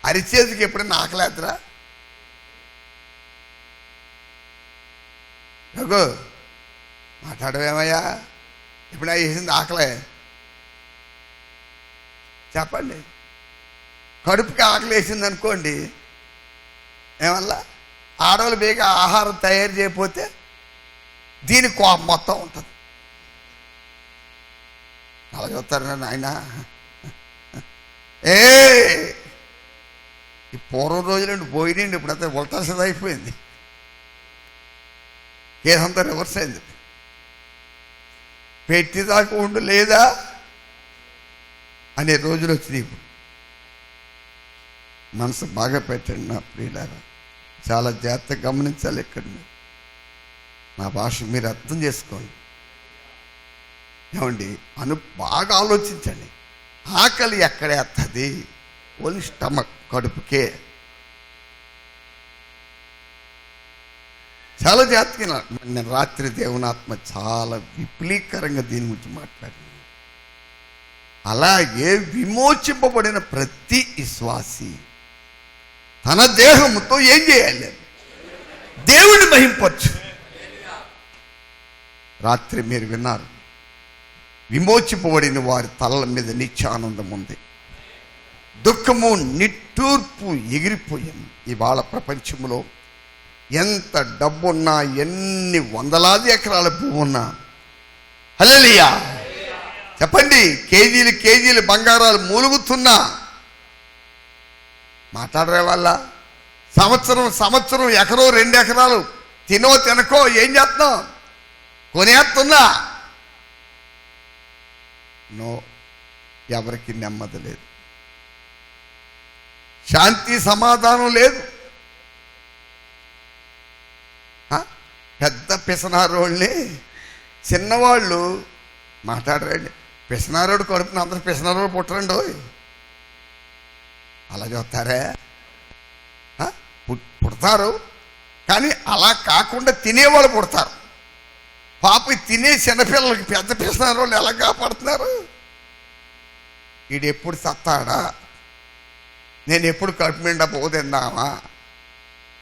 అరిచేతికి ఎప్పుడైనా ఆకలేదురా? రఘు, మాట్లాడవేమయ్యా? ఎప్పుడైనా వేసింది ఆకలే? చెప్పండి. కడుపుకి ఆకలి వేసింది అనుకోండి, ఏమల్లా ఆడవాళ్ళు బేగా ఆహారం తయారు చేయకపోతే దీని కోపం మొత్తం ఉంటుంది. అలా చూస్తారా నాయన? ఈ పూర్వం రోజులండి పోయినండి, ఇప్పుడంతా ఉల్టాసది అయిపోయింది, కేసంతా రివర్స్ అయింది. పెట్టిదాకా ఉండు లేదా అనే రోజులు వచ్చినాయి. ఇప్పుడు మనసు బాగా పెట్టండి నా ప్రియులారా, చాలా జాగ్రత్తగా గమనించాలి. ఇక్కడ నా భాష మీరు అర్థం చేసుకోండి. ఏమండి, బాగా ఆలోచించండి. ఆకలి ఎక్కడేస్తుంది? Only stomach, కడుపుకే. చాలా జాగ్రత్తగా. నేను రాత్రి దేవునాత్మ చాలా విపులీకరంగా దీని గురించి మాట్లాడింది. అలాగే విమోచింపబడిన ప్రతి విశ్వాసి తన దేహంతో ఏం చేయాలి? దేవుని మహింపరచు. రాత్రి మీరు విన్నారు, విమోచింపబడిన వారి తలల మీద నిత్యానందం ఉంది, దుఃఖము నిట్టూర్పు ఎగిరిపోయింది. ఇవాళ ప్రపంచంలో ఎంత డబ్బున్నా, ఎన్ని వందలాది ఎకరాల భూమి ఉన్నా, హల్లెలూయా చెప్పండి, కేజీలు కేజీలు బంగారాలు మూలుగుతున్నా మాట్లాడరే వాళ్ళ సంవత్సరం ఎకరో 2 ఎకరాలు తినకో ఏం చేస్తున్నాం? కొనేస్తున్నా. నో, ఎవరికి నెమ్మది లేదు, శాంతి సమాధానం లేదు. పెద్ద పిసనారోళ్ళని చిన్నవాళ్ళు మాట్లాడరండి. పిసనారోడు కడుపున అందరూ పిసనారోడు పుట్టరండి. అలా చూస్తారే? పుడతారు, కానీ అలా కాకుండా తినేవాళ్ళు పుడతారు. పాప తినే చిన్నపిల్లలకి పెద్ద పిసనారోళ్ళు ఎలా కాపాడుతున్నారు? వీడు ఎప్పుడు సత్తాడా, నేను ఎప్పుడు కడుపు నిండా పోతిందామా?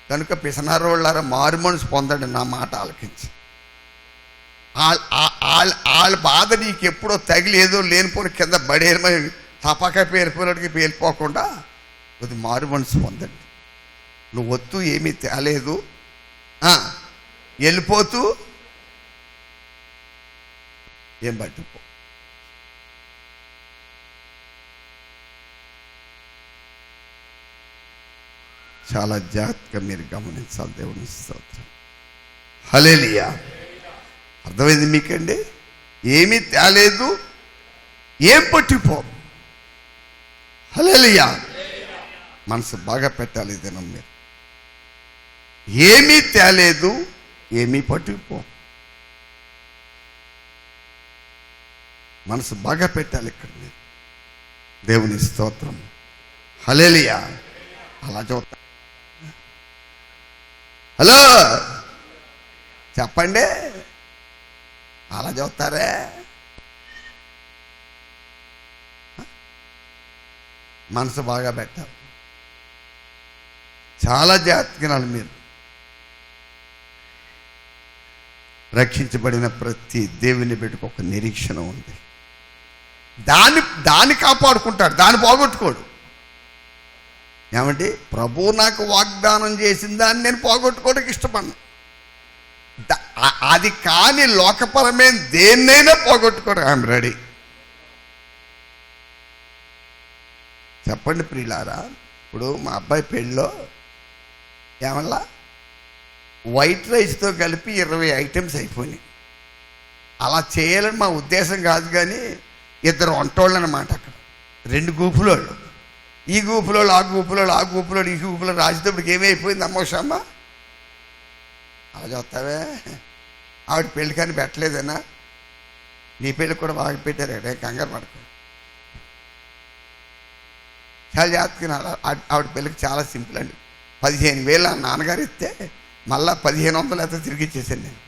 కనుక పిసనారోళ్ళారా మారు మనసు పొందండి, నా మాట ఆలకించి. వాళ్ళ బాధ నీకు ఎప్పుడో తగిలి ఏదో లేనిపోయిన కింద బడేరమై తపాకాయ పేరిపోయినడికి పేలిపోకుండా కొద్ది మారు మనసు పొందండి. నువ్వు వత్తు ఏమీ తేలేదు, వెళ్ళిపోతూ ఏం పట్టుకో. చాలా జాగ్రత్తగా మీరు గమనించాలి. దేవుని స్తోత్రం. హల్లెలూయా. అర్థమైంది మీకండి? ఏమీ తేలేదు, ఏం పట్టిపో. హల్లెలూయా. మనసు బాగా పెట్టాలి దినం మీరు. ఏమీ తేలేదు, ఏమీ పట్టుకుపో. మనసు బాగా పెట్టాలి ఇక్కడ మీరు. దేవుని స్తోత్రం. హల్లెలూయా. అలా చూస్తా. హలో చెప్పండి, అలా చూస్తారే? మనసు బాగా పెట్టాలి. చాలా జాగ్రత్తగా మీరు. రక్షించబడిన ప్రతి దేవుని బిడ్డకు ఒక నిరీక్షణ ఉంది. దాన్ని కాపాడుకుంటాడు, దాన్ని పోగొట్టుకోడు. ఏమంటే, ప్రభు నాకు వాగ్దానం చేసిన దాన్ని నేను పోగొట్టుకోవడానికి ఇష్టపడను. అది కాని లోకపరమైన దేన్నైనా పోగొట్టుకోవడం ఐఎమ్ రెడీ. చెప్పండి ప్రియులారా, ఇప్పుడు మా అబ్బాయి పెళ్ళిలో ఏమల్లా వైట్ రైస్తో కలిపి 20 ఐటమ్స్ అయిపోయినాయి. అలా చేయాలని మా ఉద్దేశం కాదు, కానీ ఇద్దరు వంటోళ్ళు అన్నమాట. అక్కడ 2 గూపులోళ్ళు, ఈ గూపులోళ్ళు ఆ గూపులోళ్ళు ఆ గూపులోళ్ళు ఈ గూపులో రాసేటప్పటికి ఏమైపోయింది అమ్మోషమ్మ. అలా చూస్తావే, ఆవిడ పెళ్ళి కానీ పెట్టలేదన్నా, నీ పెళ్ళి కూడా బాగా పెట్టారు కదా, కంగారు పడుకో. చాలా జాగ్రత్తగా ఆవిడ పెళ్ళికి చాలా సింపుల్ అండి. 15,000 నాన్నగారు ఇస్తే మళ్ళా 1,500 అయితే తిరిగి ఇచ్చేసాను నేను.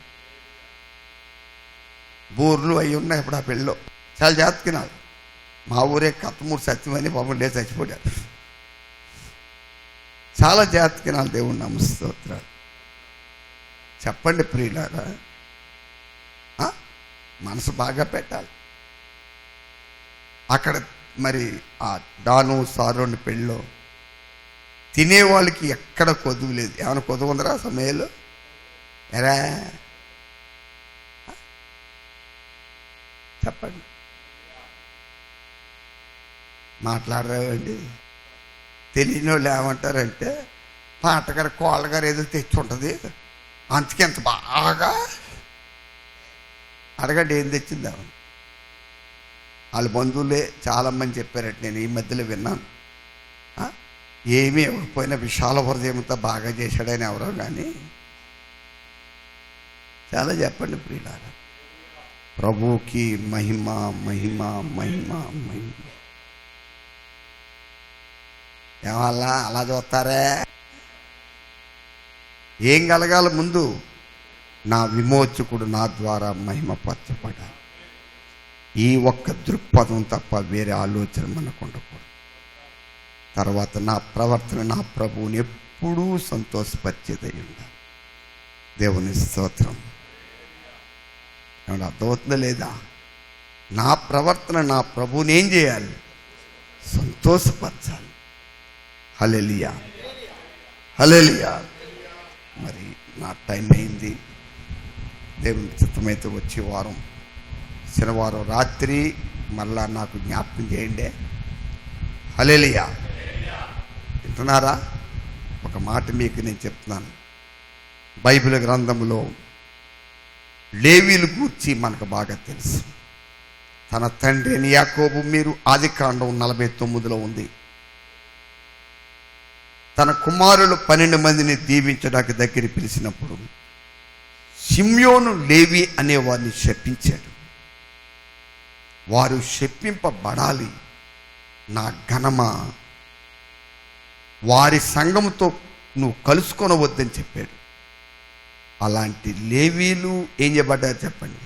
బూర్లు అవి ఉన్నాయి ఇప్పుడు ఆ పెళ్ళిలో. చాలా జాగ్రత్తగా మా ఊరే కత్తమూరు సత్యమని పాపం లేదు చచ్చిపోయారు. చాలా జాగ్రత్తగా దేవుడు నమస్తోత్రాలు. చెప్పండి ప్రియులారా, మనసు బాగా పెట్టాలి. అక్కడ మరి ఆ డాను సారోని పెళ్ళిలో తినేవాళ్ళకి ఎక్కడ కొదువు లేదు. ఏమైనా కొదువు ఉందరా సమయంలో? ఎరా చెప్పండి, మాట్లాడరావండి. తెలియని వాళ్ళు ఏమంటారంటే, పాటగారు కోళ్ళగారు ఏదో తెచ్చి ఉంటుంది అందుకే ఎంత బాగా అడగండి ఏం తెచ్చిందామని. వాళ్ళ బంధువులే చాలామంది చెప్పారట, నేను ఈ మధ్యలో విన్నాను. ఏమీ ఇవ్వకపోయినా విశాల హృదయంతో బాగా చేశాడని ఎవరో కానీ. చాలా చెప్పండి ప్రియులారా, ప్రభువుకి మహిమ మహిమ మహిమ మహిమ. ఏమల్లా అలా చూస్తారే? ఏం కలగాలి ముందు? నా విమోచకుడు నా ద్వారా మహిమపరచబడాలి. ఈ ఒక్క దృక్పథం తప్ప వేరే ఆలోచన మనకు ఉండకూడదు. తర్వాత నా ప్రవర్తన నా ప్రభువుని ఎప్పుడూ సంతోషపరిచేదై ఉండాలి. దేవుని స్తోత్రం. ఏమన్నా అర్థమవుతుందా లేదా? నా ప్రవర్తన నా ప్రభువుని ఏం చేయాలి? సంతోషపరచాలి. హల్లెలూయా హల్లెలూయా. మరి నా టైం అయింది. దేవుని చిత్తమైతే వచ్చే వారం శనివారం రాత్రి మళ్ళా నాకు జ్ఞాపకం చేయండి. హల్లెలూయా. వింటున్నారా? ఒక మాట మీకు నేను చెప్తున్నాను. బైబిల్ గ్రంథంలో లేవీలు గూర్చి మనకు బాగా తెలుసు. తన తండ్రి అయిన యాకోబు, మీరు ఆదికాండం 49లో ఉంది, తన కుమారులు 12 మందిని దీవించడానికి దగ్గర పిలిచినప్పుడు షిమ్యోను లేవి అనే వారిని శపించాడు. వారు శపింపబడాలి, నా ఘనమా వారి సంఘముతో నువ్వు కలుసుకొనవద్దని చెప్పాడు. అలాంటి లేవీలు ఏం చేయబడ్డారు చెప్పండి?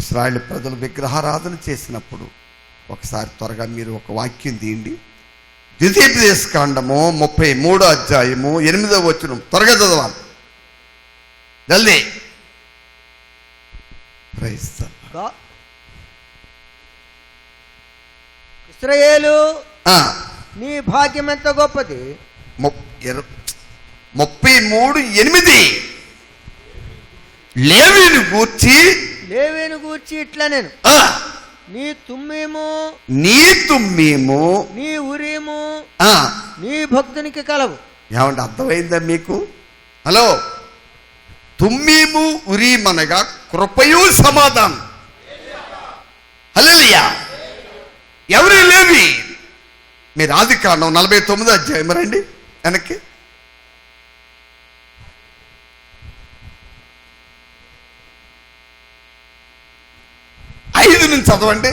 ఇశ్రాయేలు ప్రజలు విగ్రహారాధన చేసినప్పుడు ఒకసారి త్వరగా మీరు ఒక వాక్యం తీయండి. ద్వితీయోపదేశకాండము 33వ అధ్యాయము 8వ వచనం త్వరగా చదవాలి. జల్దీ. ఇశ్రాయేలు నీ భాగ్యం ఎంత గొప్పది. 33:8 లేవీని గూర్చి ఇట్లా నేను నీ తుమ్మేమో నీ ఉరేమో నీ భక్తునికి కలవు. ఏమంటే అర్థమైందా మీకు? హలో, తుమ్మీము ఉరీమనగా కృపయు సమాధానం. హల్లెలూయా. ఎవరు లేవి? మీరు ఆదికాండం 49వ అధ్యాయం రండి వెనక్కి. నుంచి చదవండి.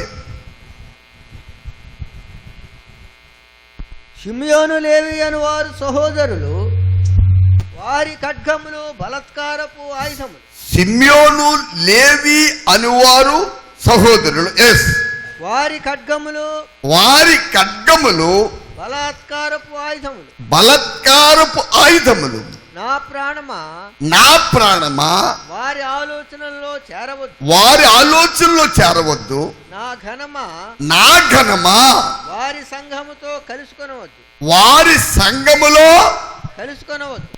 షిమ్యోను లేవి అను వారు సహోదరులు, వారి ఖడ్గములు బలాత్కారపు ఆయుధములు. షిమ్యోను లేవి అనువారు సహోదరులు, ఎస్, వారి ఖడ్గములు బలాత్కారపు ఆయుధములు. నా ప్రాణమా వారి ఆలోచనల్లో చేరవద్దు. నా ఘనమా వారి సంఘములో కలుసుకొనవద్దు.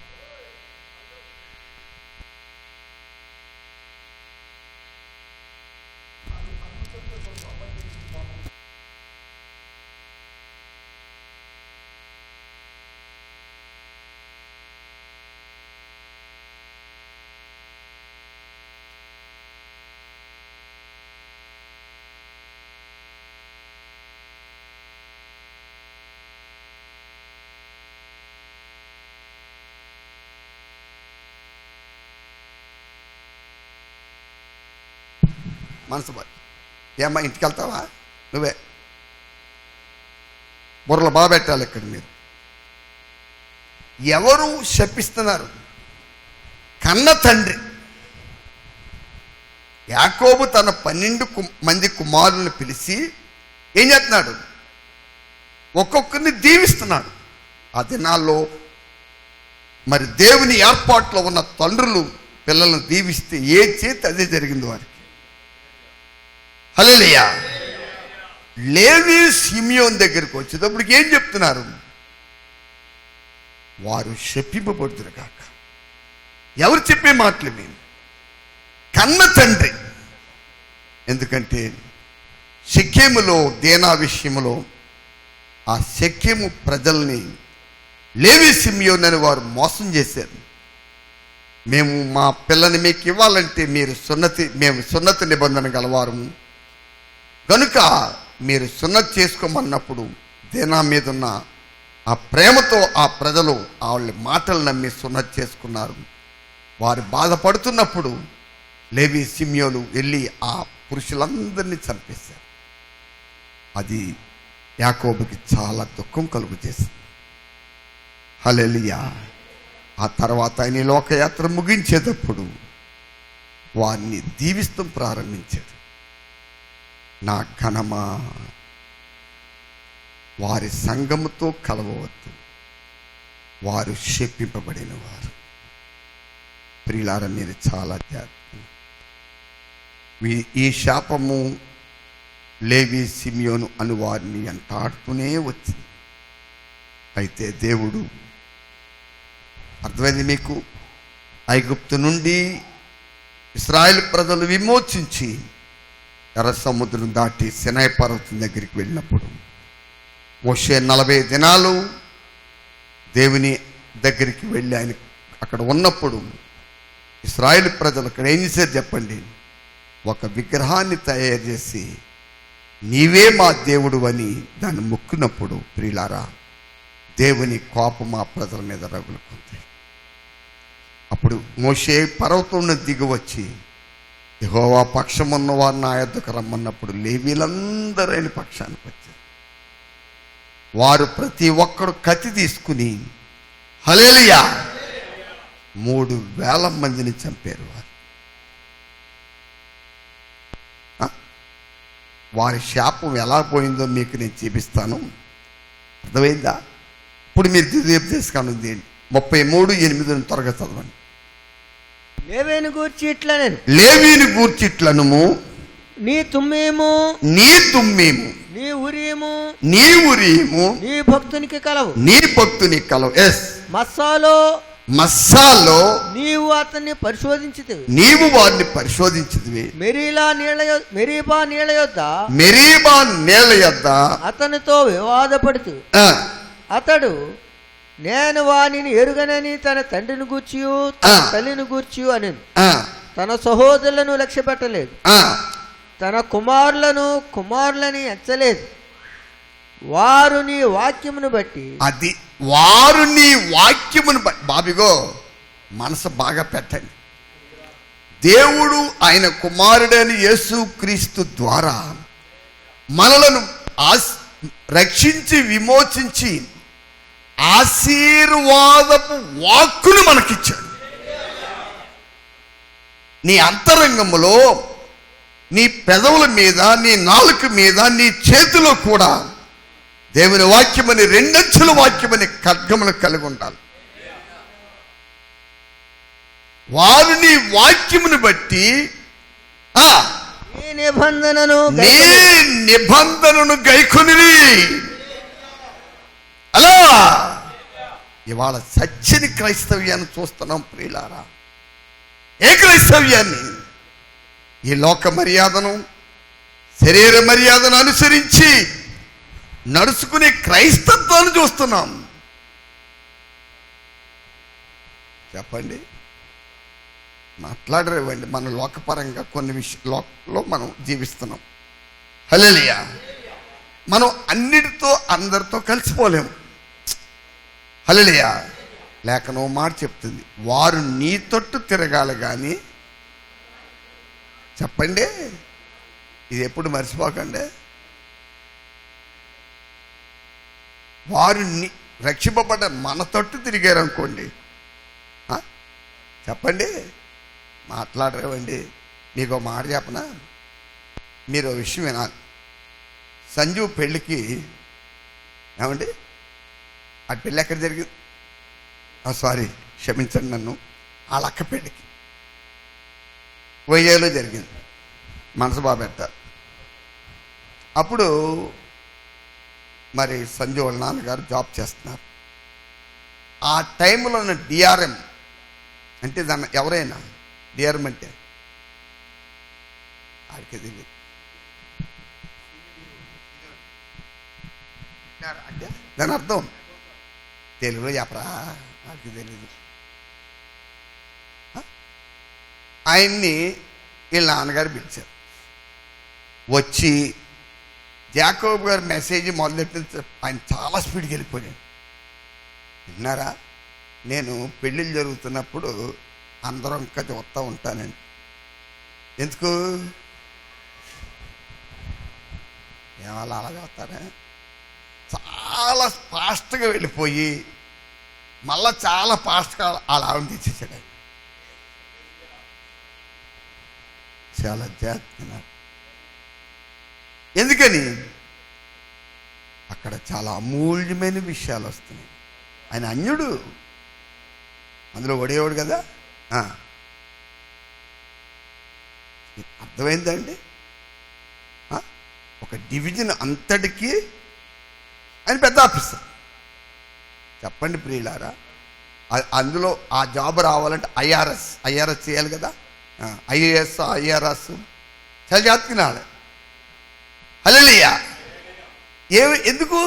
మనసు ఏమ్మా ఇంటికి వెళ్తావా? నువ్వే బుర్రలు బాగా పెట్టాలి ఇక్కడ. మీరు ఎవరు శపిస్తున్నారు? కన్న తండ్రి. యాకోబు తన 12 మంది కుమారులను పిలిచి ఏం చేస్తున్నాడు? ఒక్కొక్కరిని దీవిస్తున్నాడు. ఆ దినాల్లో మరి దేవుని ఏర్పాట్లో ఉన్న తండ్రులు పిల్లలను దీవిస్తే ఏ చేతి అదే జరిగింది వారికి. హల్లెలూయా. లేవి సిమియోన్ దగ్గరికి వచ్చేటప్పటికి ఏం చెప్తున్నారు? వారు శపింపబడుతురు కాక. ఎవరు చెప్పే మాటలు మేము? కన్న తండ్రి. ఎందుకంటే షెకెములో దేనా విషయంలో ఆ షెకెము ప్రజల్ని లేవి సిమియోన్ అని వారు మోసం చేశారు. మేము మా పిల్లని మీకు ఇవ్వాలంటే మేము సున్నతి నిబంధన గలవారము కనుక మీరు సున్నతి చేసుకోమన్నప్పుడు దేనా మీద ఉన్న ఆ ప్రేమతో ఆ ప్రజలు వాళ్ళ మాటలు నమ్మి సున్నతి చేసుకున్నారు. వారు బాధపడుతున్నప్పుడు లేవి సిమియోను వెళ్ళి ఆ పురుషులందరినీ చంపేశారు. అది యాకోబుకి చాలా దుఃఖం కలుగు చేసింది. హల్లెలూయా. ఆ తర్వాత ఆయన లోకయాత్ర ముగించేటప్పుడు వారిని దీవిస్తూ ప్రారంభించాడు. నా ఘనమా, వారి సంఘముతో కలవవద్దు, వారు శపింపబడిన వారు. ప్రియులారా, మీరు చాలా జాగ్రత్త. ఈ శాపము లేవి సిమియోను అను వారిని వెంటాడుతూనే వచ్చింది. అయితే దేవుడు, అర్థమైంది మీకు, ఐగుప్తు నుండి ఇశ్రాయేలు ప్రజలు విమోచించి ఎర్ర సముద్రం దాటి సినాయి పర్వతం దగ్గరికి వెళ్ళినప్పుడు మోషే 40 దినాలు దేవుని దగ్గరికి వెళ్ళి ఆయన అక్కడ ఉన్నప్పుడు ఇశ్రాయేలు ప్రజలు అక్కడ ఏం చేశారు చెప్పండి? ఒక విగ్రహాన్ని తయారు చేసి నీవే మా దేవుడు అని దాన్ని మొక్కినప్పుడు ప్రియులారా, దేవుని కోపం ఆ ప్రజల మీద రగులుకుంది. అప్పుడు మోషే పర్వతం దిగి వచ్చి యెహోవా పక్షం ఉన్నవారు నా యొద్దకు రమ్మన్నప్పుడు లేవీలందరూ ఆయన పక్షానికి వచ్చారు. వారు ప్రతి ఒక్కరు కత్తి తీసుకుని హల్లెలూయా 3,000 మందిని చంపారు. వారి శాపం ఎలా పోయిందో మీకు నేను చూపిస్తాను. అర్థమైందా? ఇప్పుడు మీరు రేపు తీసుకున్నది 33:8 త్వరగా చదవండి. లేవీని గూర్చి ఇట్లా నేను లేవీని గూర్చి ఇట్లనుము, నీ తుమ్మేము, నీ తుమ్మేము, నీ ఉరియము, నీ ఉరియము, నీ భక్తునికి కలవు, నీ భక్తుని కలవు. ఎస్, మస్సాలో నీవు అతన్ని పరిశోధించితివి, నీవు వారిని పరిశోధించితివి. మెరీబా నీళ్ల యొద్ద అతనితో వివాదపడుతూ అతడు నేను వానిని ఎరుగనని తన తండ్రిని గూర్చియు తన తల్లిని గూర్చియు అని తన సహోదరులను లక్ష్య పెట్టలేదు, తన కుమారులని ఎంచలేదు. వారు నీ వాక్యమును బట్టి, అది వారు నీ వాక్యమును బట్టి. బాబిగో మనసు బాగా పెట్టండి. దేవుడు ఆయన కుమారుడైన యేసుక్రీస్తు ద్వారా మనలను రక్షించి విమోచించి ఆశీర్వాదపు వాక్కును మనకిచ్చాడు. నీ అంతరంగములో, నీ పెదవుల మీద, నీ నాలుక మీద, నీ చేతిలో కూడా దేవుని వాక్యమని, 2 అంచెల వాక్యమని ఖడ్గమును కలిగి ఉండాలి. వారు నీ వాక్యమును బట్టి నీ నిబంధనను గైకొనిరి. అలా ఇవాళ సత్యని క్రైస్తవ్యాన్ని చూస్తున్నాం ప్రియులారా. ఏ క్రైస్తవ్యాన్ని? ఈ లోక మర్యాదను, శరీర మర్యాదను అనుసరించి నడుచుకునే క్రైస్తత్వాన్ని చూస్తున్నాం. చెప్పండి, మాట్లాడరేవండి. మన లోకపరంగా కొన్ని లోకంలో మనం జీవిస్తున్నాం. హల్లెలూయా. మనం అన్నిటితో అందరితో కలిసిపోలేము. హల్లెలూయా. లేఖనం మాట చెప్తుంది, వారు నీ తొట్టు తిరగాలి కానీ, చెప్పండి, ఇది ఎప్పుడు మర్చిపోకండి. వారు రక్షింపబడ్డ మన తట్టు తిరిగారు అనుకోండి, చెప్పండి, మాట్లాడరేవండి. మీకు మాట చెప్పనా, మీరు విషయం వినాలి. సంజు పెళ్ళికి ఏమండి, ఆ పెళ్ళి ఎక్కడ జరిగింది? సారీ, క్షమించండి నన్ను. వాళ్ళ అక్క పెళ్ళికి వైజాగ్లో జరిగింది. మనసు బాగా పెట్టారు. అప్పుడు మరి సంజు వాళ్ళ నాన్నగారు జాబ్ చేస్తున్నారు. ఆ టైంలో ఉన్న డిఆర్ఎం అంటే దాన్ని ఎవరైనా డిఆర్ఎం అంటే ఆడికి తెలియదు అంటే దాని అర్థం తెలుగులో చెప్పరా, ఆడికి తెలీదు. ఆయన్ని వీళ్ళ నాన్నగారు పిలిచారు. వచ్చి జాకోబ్ గారు మెసేజ్ మొదలెట్టిన ఆయన చాలా స్పీడ్కి వెళ్ళిపోయాడు. విన్నారా, నేను పెళ్ళిళ్ళు జరుగుతున్నప్పుడు అందరం ఇంకా చూస్తూ ఉంటానండి. ఎందుకు ఏమలా అలా చూస్తారా? చాలా ఫాస్ట్గా వెళ్ళిపోయి మళ్ళా చాలా ఫాస్ట్గా అలా తెచ్చేసాడు. చాలా జాగ్రత్త. ఎందుకని అక్కడ చాలా అమూల్యమైన విషయాలు వస్తున్నాయి. ఆయన అన్యుడు, అందులో ఒడేవాడు కదా. అర్థమైందండి? ఒక డివిజన్ అంతటికి ఆయన పెద్ద ఆఫీసర్. చెప్పండి ప్రియులారా, అందులో ఆ జాబ్ రావాలంటే ఐఆర్ఎస్ చేయాలి కదా. ఐఏఎస్ ఐఆర్ఎస్ చాలా జాగ్రత్తగా నాడు. హల్లెలూయా. ఎందుకు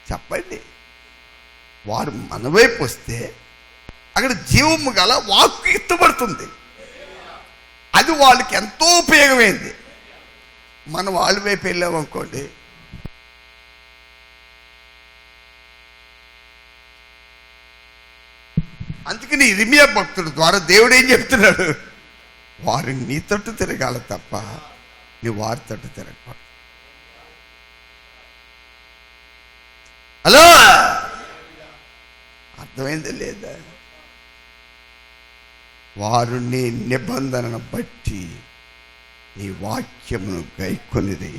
చెప్పండి? వారు మన వైపు వస్తే అక్కడ జీవము గల వాక్కు ఎత్తబడుతుంది. అది వాళ్ళకి ఎంతో ఉపయోగమైంది. మనం వాళ్ళ వైపు వెళ్ళామనుకోండి, అందుకని ఇర్మియా భక్తుడు ద్వారా దేవుడు ఏం చెప్తున్నాడు? వారు నీ తట్టు తిరగాలి తప్ప నీ వారి తట్టు తిరగకూడదు. హలో, అర్థమైందా లేదా? వారు నీ నిబంధనను బట్టి నీ వాక్యమును గైకొనిది.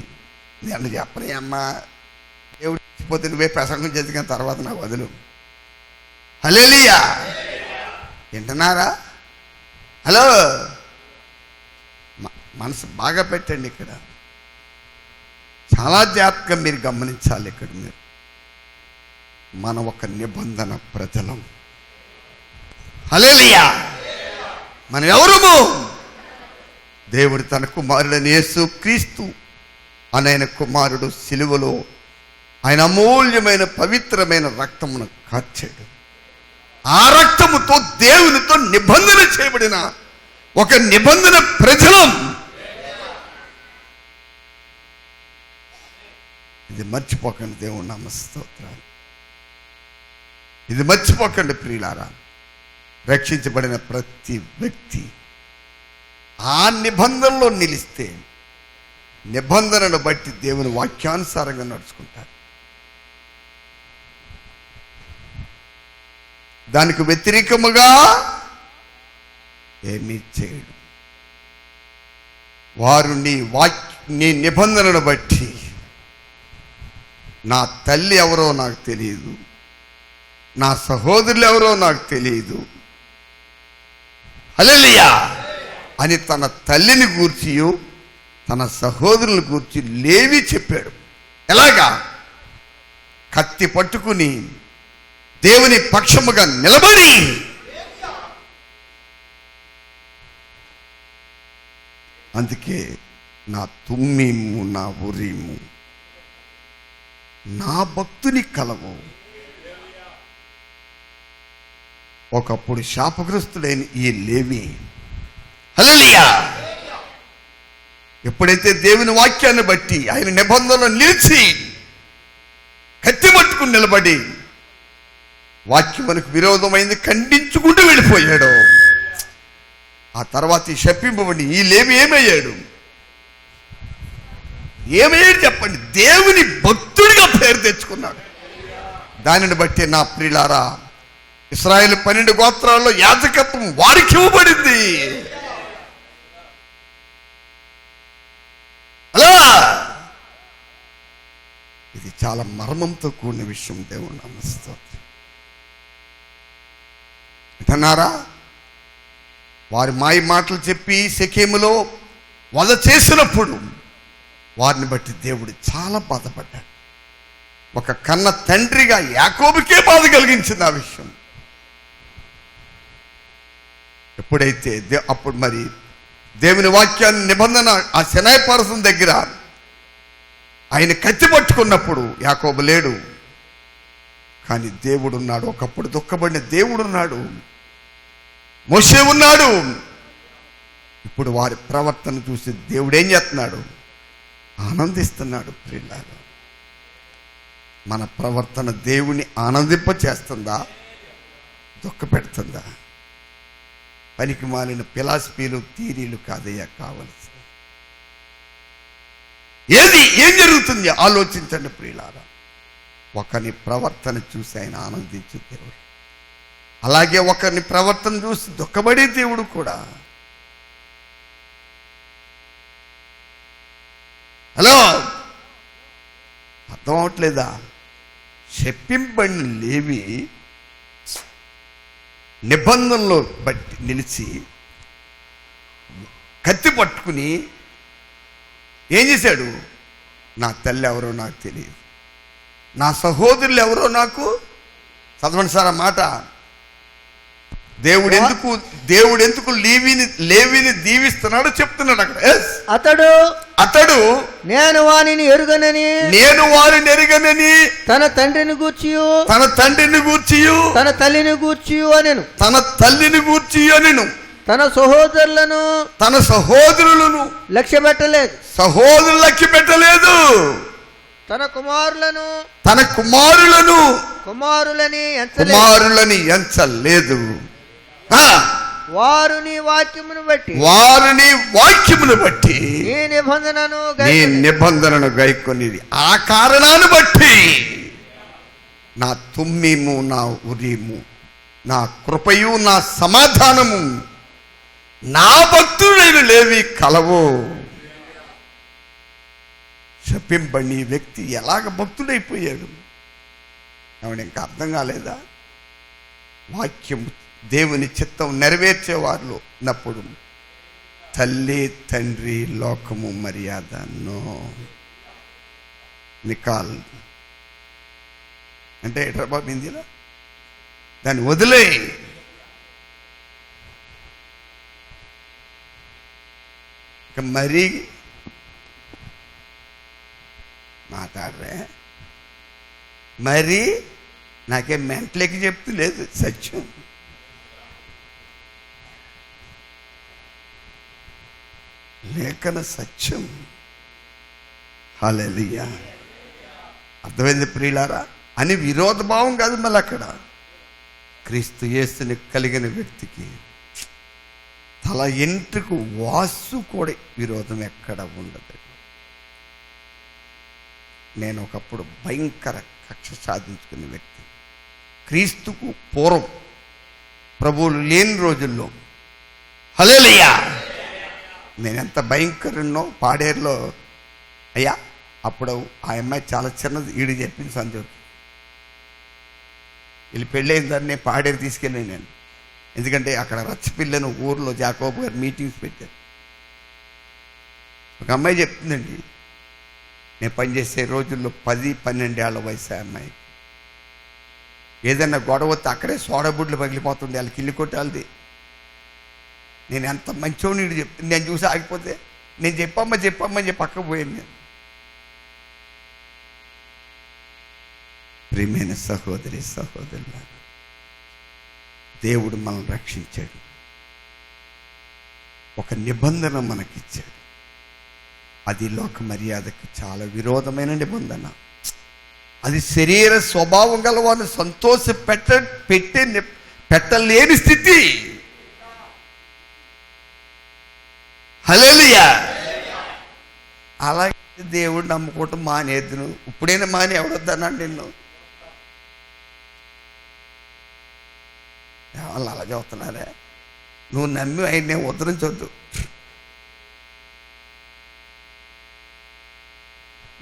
నేను చెప్పని అమ్మా, దేవుడు ఇచ్చిపోతే నువ్వే ప్రసంగం చేసిన తర్వాత నాకు వదులు. హల్లెలూయా. వింటున్నారా? హలో, మనసు బాగా పెట్టండి. ఇక్కడ చాలా జాగ్రత్తగా మీరు గమనించాలి. ఇక్కడ మీరు మన ఒక నిబంధన ప్రజలం. హల్లెలూయా. మనం ఎవరుము? దేవుడు తన కుమారుడైన యేసు క్రీస్తు ఆయన కుమారుడు సిలువలో ఆయన అమూల్యమైన పవిత్రమైన రక్తమును కార్చాడు. ఆ రక్తముతో దేవునితో నిబంధన చేయబడిన ఒక నిబంధన ప్రజలం. ఇది మర్చిపోకండి. దేవుని నామ స్తోత్రాలు. ఇది మర్చిపోకండి ప్రియులారా. రక్షించబడిన ప్రతి వ్యక్తి ఆ నిబంధనలో నిలిస్తే నిబంధనను బట్టి దేవుని వాక్యానుసారంగా నడుచుకుంటారు. దానికి వ్యతిరేకముగా ఏమీ చేయడు. వారు నీ నిబంధనను బట్టి, నా తల్లి ఎవరో నాకు తెలియదు, నా సహోదరులు ఎవరో నాకు తెలియదు, హల్లెలూయా అని తన తల్లిని గూర్చి తన సహోదరులను గూర్చి లేవి చెప్పాడు. ఎలాగా? కత్తి పట్టుకుని దేవుని పక్షముగా నిలబడి అందుకే నా తుమ్మీము నా ఉరీము నా భక్తుని కలవు. ఒకప్పుడు శాపగ్రస్తుడైన ఈ లేవి, హల్లెలూయా, ఎప్పుడైతే దేవుని వాక్యాన్ని బట్టి ఆయన నిబంధనలో నిలిచి కత్తి పట్టుకుని నిలబడి వాక్యం మనకు విరోధమైంది ఖండించుకుంటూ వెళ్ళిపోయాడు. ఆ తర్వాత ఈ శపింపబడి ఈ లేవి ఏమయ్యాడు? ఏమేమి చెప్పండి, దేవుని భక్తుడిగా పేరు తెచ్చుకున్నాడు. దానిని బట్టి నా ప్రియులారా, ఇశ్రాయేలు 12 గోత్రాల్లో యాజకత్వం వారికి ఇవ్వబడింది. అలా ఇది చాలా మర్మంతో కూడిన విషయం. దేవుని నమస్తోత్రం. అంటున్నారా, వారి మాయ మాటలు చెప్పి షెకెములో వధ చేసినప్పుడు వారిని బట్టి దేవుడు చాలా బాధపడ్డాడు. ఒక కన్న తండ్రిగా యాకోబుకే బాధ కలిగించింది ఆ విషయం. ఎప్పుడైతే అప్పుడు మరి దేవుని వాక్యాన్ని నిబంధన ఆ సినాయి పర్వతం దగ్గర ఆయన కత్తి పట్టుకున్నప్పుడు యాకోబు లేడు, కానీ దేవుడు ఉన్నాడు. ఒకప్పుడు దుఃఖపడిన దేవుడు ఉన్నాడు, మోషే ఉన్నాడు. ఇప్పుడు వారి ప్రవర్తన చూసి దేవుడు ఏం చేస్తున్నాడు? ఆనందిస్తున్నాడు. ప్రియులారా, మన ప్రవర్తన దేవుని ఆనందింప చేస్తుందా, దుఃఖ పెడుతుందా? పనికి మాలిన ఫిలాసఫీలు థీరీలు కాదయ్యా కావలసింది. ఏం జరుగుతుంది ఆలోచించండి ప్రియులారా. ఒకరిని ప్రవర్తన చూసి ఆయన ఆనందించే దేవుడు, అలాగే ఒకరిని ప్రవర్తన చూసి దుఃఖపడే దేవుడు కూడా. హలో, అర్థం అవట్లేదా? చెప్పింపడిన లేవి నిబంధనలో బట్టి నిలిచి కత్తి పట్టుకుని ఏం చేశాడు? నా తల్లి ఎవరో నాకు తెలియదు, నా సహోదరులు ఎవరో నాకు చదవండి సార్ ఆ మాట. దేవుడు ఎందుకు లేవిని దీవిస్తున్నాడు చెప్తున్నాడు అక్కడ. అతడు నేను వారిని ఎరుగనని తన తండ్రిని గూర్చియు తన తల్లిని గూర్చియు అనెను. తన సహోదరులను లక్ష్య పెట్టలేదు. తన కుమారులని ఎంచలేదు. వారు నీ వాక్యమును బట్టి నీ నిబంధనను గైకొనిది. ఆ కారణాన్ని బట్టి నా తుమ్మిము, నా ఉరిము, నా కృపయు, నా సమాధానము నా భక్తుడైన లేవి కలవు. శపింపని వ్యక్తి ఎలాగ భక్తుడైపోయాడు? ఆవిడ ఇంకా అర్థం కాలేదా? వాక్యం దేవుని చిత్తం నెరవేర్చేవారు ఉన్నప్పుడు తల్లి తండ్రి లోకము మర్యాద నో నికాల్ అంటే ఎట్రా బాబు హిందీలో దాన్ని వదిలే. ఇక మరీ మాట్లాడరే, మరి నాకేం మెంటలకి చెప్తూ లేదు, సత్యం. లేఖన సత్యం. హల్లెలూయా. అర్థమైంది ప్రియులారా? అని విరోధ భావం కాదు. మళ్ళీ అక్కడ క్రీస్తు యేసుని కలిగిన వ్యక్తికి తల ఎంట్రుకు వాసు కూడా విరోధం ఎక్కడ ఉండదు. నేను ఒకప్పుడు భయంకర కక్ష సాధించుకునే వ్యక్తి. క్రీస్తుకు పూర్వం ప్రభువులు లేని రోజుల్లో హల్లెలూయా నేను ఎంత భయంకరున్నో పాడేరులో. అయ్యా అప్పుడు ఆ అమ్మాయి చాలా చిన్నది, ఈడు చెప్పింది సంజోకి. వీళ్ళు పెళ్ళైందని నేను పాడేరు తీసుకెళ్ళాను నేను. ఎందుకంటే అక్కడ రచ్చపిల్లని ఊర్లో జాకోబు గారు మీటింగ్స్ పెట్టారు. ఒక అమ్మాయి చెప్తుందండి, నేను పనిచేసే రోజుల్లో 10-12 ఏళ్ల వయసు ఆ అమ్మాయి. ఏదైనా గొడవ వస్తే అక్కడే సోడబుడ్లు పగిలిపోతుంది, వాళ్ళకి ఇల్లు కొట్టాలిది. నేను ఎంత మంచోని వీడు చెప్తుంది, నేను చూసి ఆగిపోతే నేను చెప్పమ్మని చెప్పి పక్కకు పోయాను నేను. ప్రియమైన సహోదరులారా, దేవుడు మనల్ని రక్షించాడు, ఒక నిబంధన మనకిచ్చాడు. అది లోక మర్యాదకు చాలా విరోధమైన నిబంధన. అది శరీర స్వభావం గలవాన్ని పెట్టలేని స్థితి. హల్లెలూయా. అలాగే దేవుడు నమ్ముకోవటం మానేద్దు. నువ్వు ఇప్పుడైనా మాని, ఎవడొద్దన్నాడు నిన్ను? వాళ్ళు అలా చదువుతున్నారే. నువ్వు నమ్మి ఆయన్ని ఉద్ధరించొద్దు.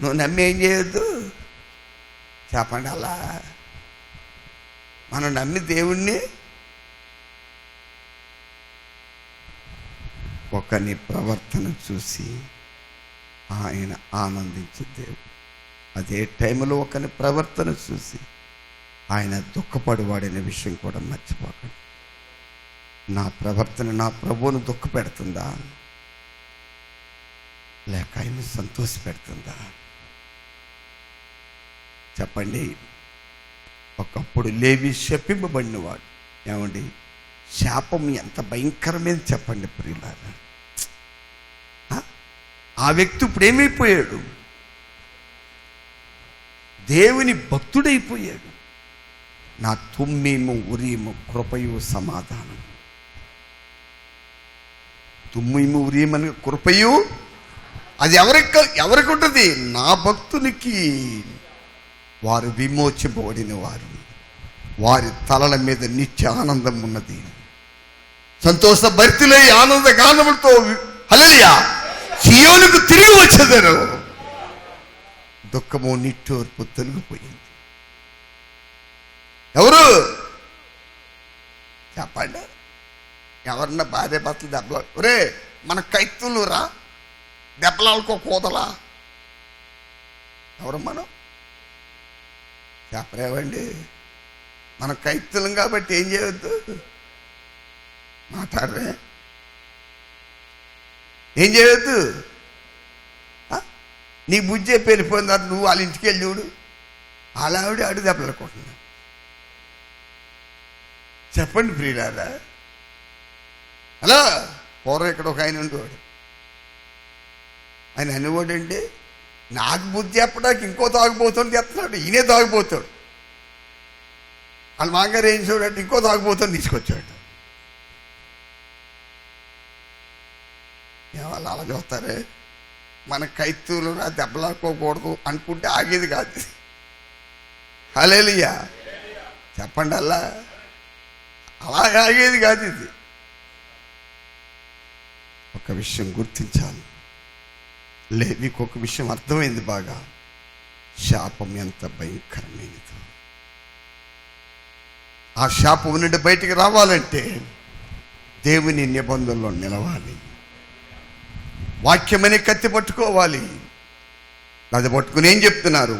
నువ్వు నమ్మి ఏం చేయొద్దు చెప్పండి. అలా మనం నమ్మి దేవుణ్ణి ఒకని ప్రవర్తన చూసి ఆయన ఆనందించే దేవుడు. అదే టైంలో ఒకని ప్రవర్తన చూసి ఆయన దుఃఖపడివాడనే విషయం కూడా మర్చిపోకండి. నా ప్రవర్తన నా ప్రభువును దుఃఖపెడుతుందా, లేక ఆయన సంతోష పెడుతుందా చెప్పండి. ఒకప్పుడు లేవి శపింపబడినవాడు. ఏమండి, శాపం ఎంత భయంకరమైనది చెప్పండి ప్రియులారా. ఆ వ్యక్తి ఇప్పుడు ఏమైపోయాడు? దేవుని భక్తుడైపోయాడు. నా తుమ్మీము ఉరీము కృపయు సమాధానం. తుమ్మీము ఉరీమని కృపయు, అది ఎవరికి ఉంటుంది? నా భక్తునికి. వారు విమోచింపబడిన వారు, వారి తలల మీద నిత్య ఆనందం ఉన్నది. సంతోష భరితులై ఆనంద గానములతో హల్లెలూయా సియోనుకు తిరిగి వచ్చేదారు. దుఃఖము నిట్టూర్పు తొలగిపోయింది. ఎవరు చెప్పండి? ఎవరన్నా భార్య భర్తలు దెబ్బలు, ఒరే మన కైతులు రా, దెబ్బలాడుకో కూదలా. ఎవరు మనం చెప్పరేవండి? మన కైతులం కాబట్టి ఏం చేయవద్దు, మాట్లాడరే, ఏం చేయవద్దు. నీ బుజ్జే పెళ్ళిపోయిన తర్వాత నువ్వు వాళ్ళ ఇంటికి వెళ్ళి చూడు, వాళ్ళ ఆవిడ అడుగు దెబ్బలాడుకుంటున్నా. చెప్పండి ప్రియులారా. అలా పూర్వం ఇక్కడ ఒక ఆయన ఉండేవాడు. ఆయన అనేవాడండి, నాకు బుద్ధి చెప్పడానికి ఇంకో తాగుబోతుంది చెప్తున్నాడు, ఈయనే తాగుపోతాడు. వాళ్ళ మాంగారు ఏం చూడంటే ఇంకో తాగుబోతుంది తీసుకొచ్చాడు. వాళ్ళు అలా చూస్తారే. మన కైతులు దెబ్బలాడుకోకూడదు అనుకుంటే ఆగేది కాదు. హల్లెలూయా చెప్పండి. అలా ఆగేది కాదు. ఇది ఒక విషయం గుర్తించాలి. లేవికి ఒక విషయం అర్థమైంది బాగా. శాపం ఎంత భయంకరమైనదో. ఆ శాపం నుండి బయటికి రావాలంటే దేవుని నిబంధనలో నిలవాలి. వాక్యమనే కత్తి పట్టుకోవాలి. అది పట్టుకుని ఏం చెప్తున్నారు?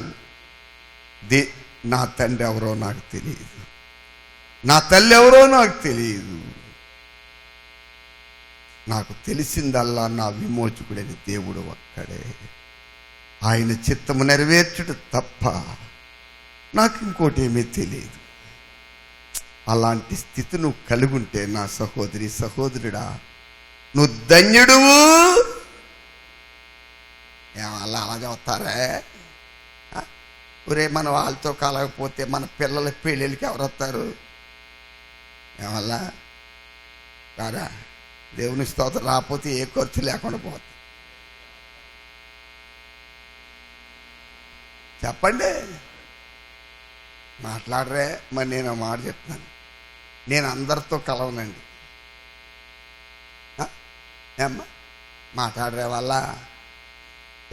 నా తండ్రి ఎవరో నాకు తెలియదు, నా తల్లి ఎవరో నాకు తెలియదు, నాకు తెలిసిందల్లా నా విమోచకుడని దేవుడు ఒక్కడే. ఆయన చిత్తము నెరవేర్చుడు తప్ప నాకు ఇంకోటి ఏమీ తెలియదు. అలాంటి స్థితి నువ్వు కలిగి ఉంటే నా సహోదరి సహోదరుడా, నువ్వు ధన్యుడువు. అలా చదువుతారే. ఒరే మన వాళ్ళతో కలగకపోతే మన పిల్లల పెళ్ళిళ్ళకి ఎవరు వస్తారు? ఏమల్లా కాదా? దేవుని స్తోత్రం రాకపోతే ఏ ఖర్చు లేకుండా పోతుంది. చెప్పండి, మాట్లాడరే. మరి నేను ఆ మాట చెప్తాను, నేను అందరితో కలవనండి. ఏమ్మా మాట్లాడరే వల్ల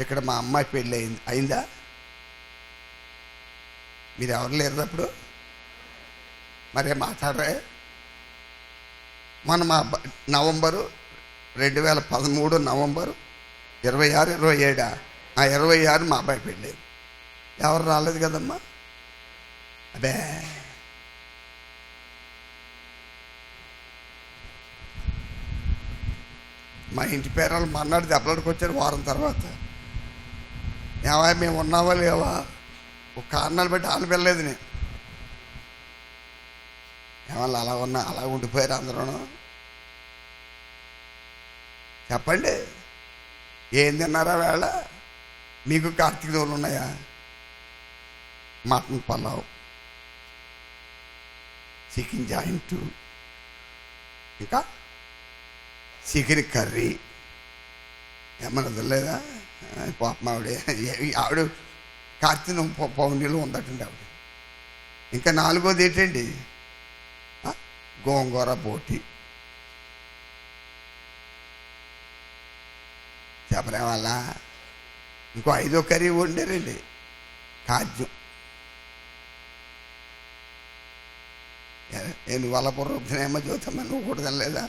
ఇక్కడ మా అమ్మాయి పెళ్ళి అయిందా? మీరు ఎవరు లేరు అప్పుడు, మరే మాట్లాడరే. మన మా నవంబరు 2013 నవంబరు 26, 27 26 మా అబ్బాయి పెళ్ళి. ఎవరు రాలేదు కదమ్మా? అదే మా ఇంటి పేరాలు మన్నాడు దెబ్బలాడికి వచ్చారు. వారం తర్వాత ఏవా మేము ఉన్నావా లేవా ఒక కారణాలు బట్టి వాళ్ళు వెళ్ళలేదు. నేను ఏమన్నా అలా ఉన్నా అలా ఉండిపోయారు అందరూ. చెప్పండి, ఏం తిన్నారా వేళ? మీకు కార్తీక రోజులు ఉన్నాయా? మటన్ పలావ్, చికెన్ జాయింట్, ఇంకా చికెన్ కర్రీ, ఏమన్నా వదలలేదా? పాపం ఆవిడ కార్తీక పౌర్ణిలో ఉందటండి ఆవిడ. ఇంకా 4వది ఏంటండి? గోంగూర బోటి. చెప్పలే వాళ్ళ ఇంకో 5వ కర్రీ వండారండి, కాజ్యం. నేను వాళ్ళ పూర్వనేమో జ్యోతమ్మ నువ్వు కూడా తినలేదా?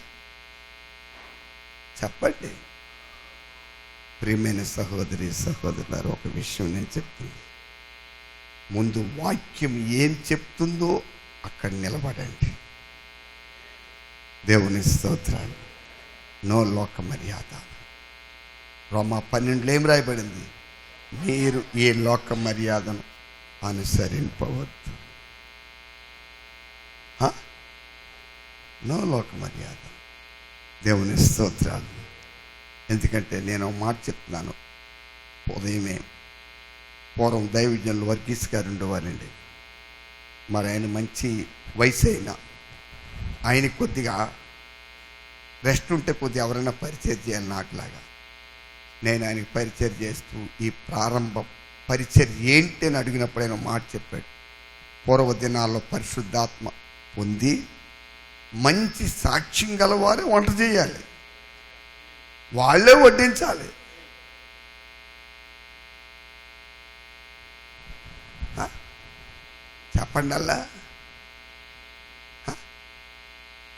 చెప్పండి. ప్రియమైన సహోదరి సహోదరులారు, ఒక విషయం నేను చెప్తుంది. ముందు వాక్యం ఏం చెప్తుందో అక్కడ నిలబడండి. దేవుని స్తోత్రాలు. నో లోక మర్యాద. రోమా 12లో ఏం రాయబడింది? మీరు ఏ లోక మర్యాదను అనుసరింపవద్దు. నో లోక మర్యాద. దేవుని స్తోత్రాలు. ఎందుకంటే నేను ఒక మాట చెప్తున్నాను. ఉదయమే పూర్వం దైవజనులు వర్గీస్ గారు ఉండేవారండి. మరి ఆయన మంచి వయసు అయినా ఆయనకి కొద్దిగా రెస్ట్ ఉంటే కొద్దిగా ఎవరైనా పరిచయం చేయాలి నాకులాగా. నేను ఆయనకి పరిచయం చేస్తూ ఈ ప్రారంభ పరిచయం ఏంటి అని అడిగినప్పుడు ఆయన మాట చెప్పాడు. పూర్వ దినాల్లో పరిశుద్ధాత్మ పొంది మంచి సాక్ష్యం గలవారే వంట చేయాలి, వాళ్ళే వడ్డించాలి. చెప్పండి అలా.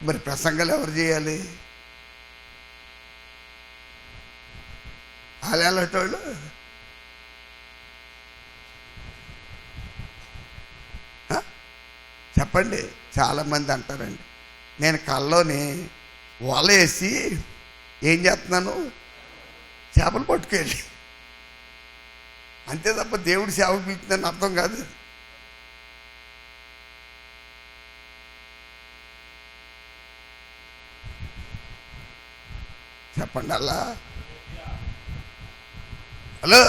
మరి ప్రసంగాలు ఎవరు చేయాలి? వాళ్ళేటోళ్ళు. చెప్పండి. చాలామంది అంటారండి, నేను కల్లోని వల వేసి ఏం చేస్తున్నాను, చేపలు పట్టుకెళ్ళి. అంతే తప్ప దేవుడి సేవ పిలుతుందని అర్థం కాదు. చెప్పండి అలా. హలో,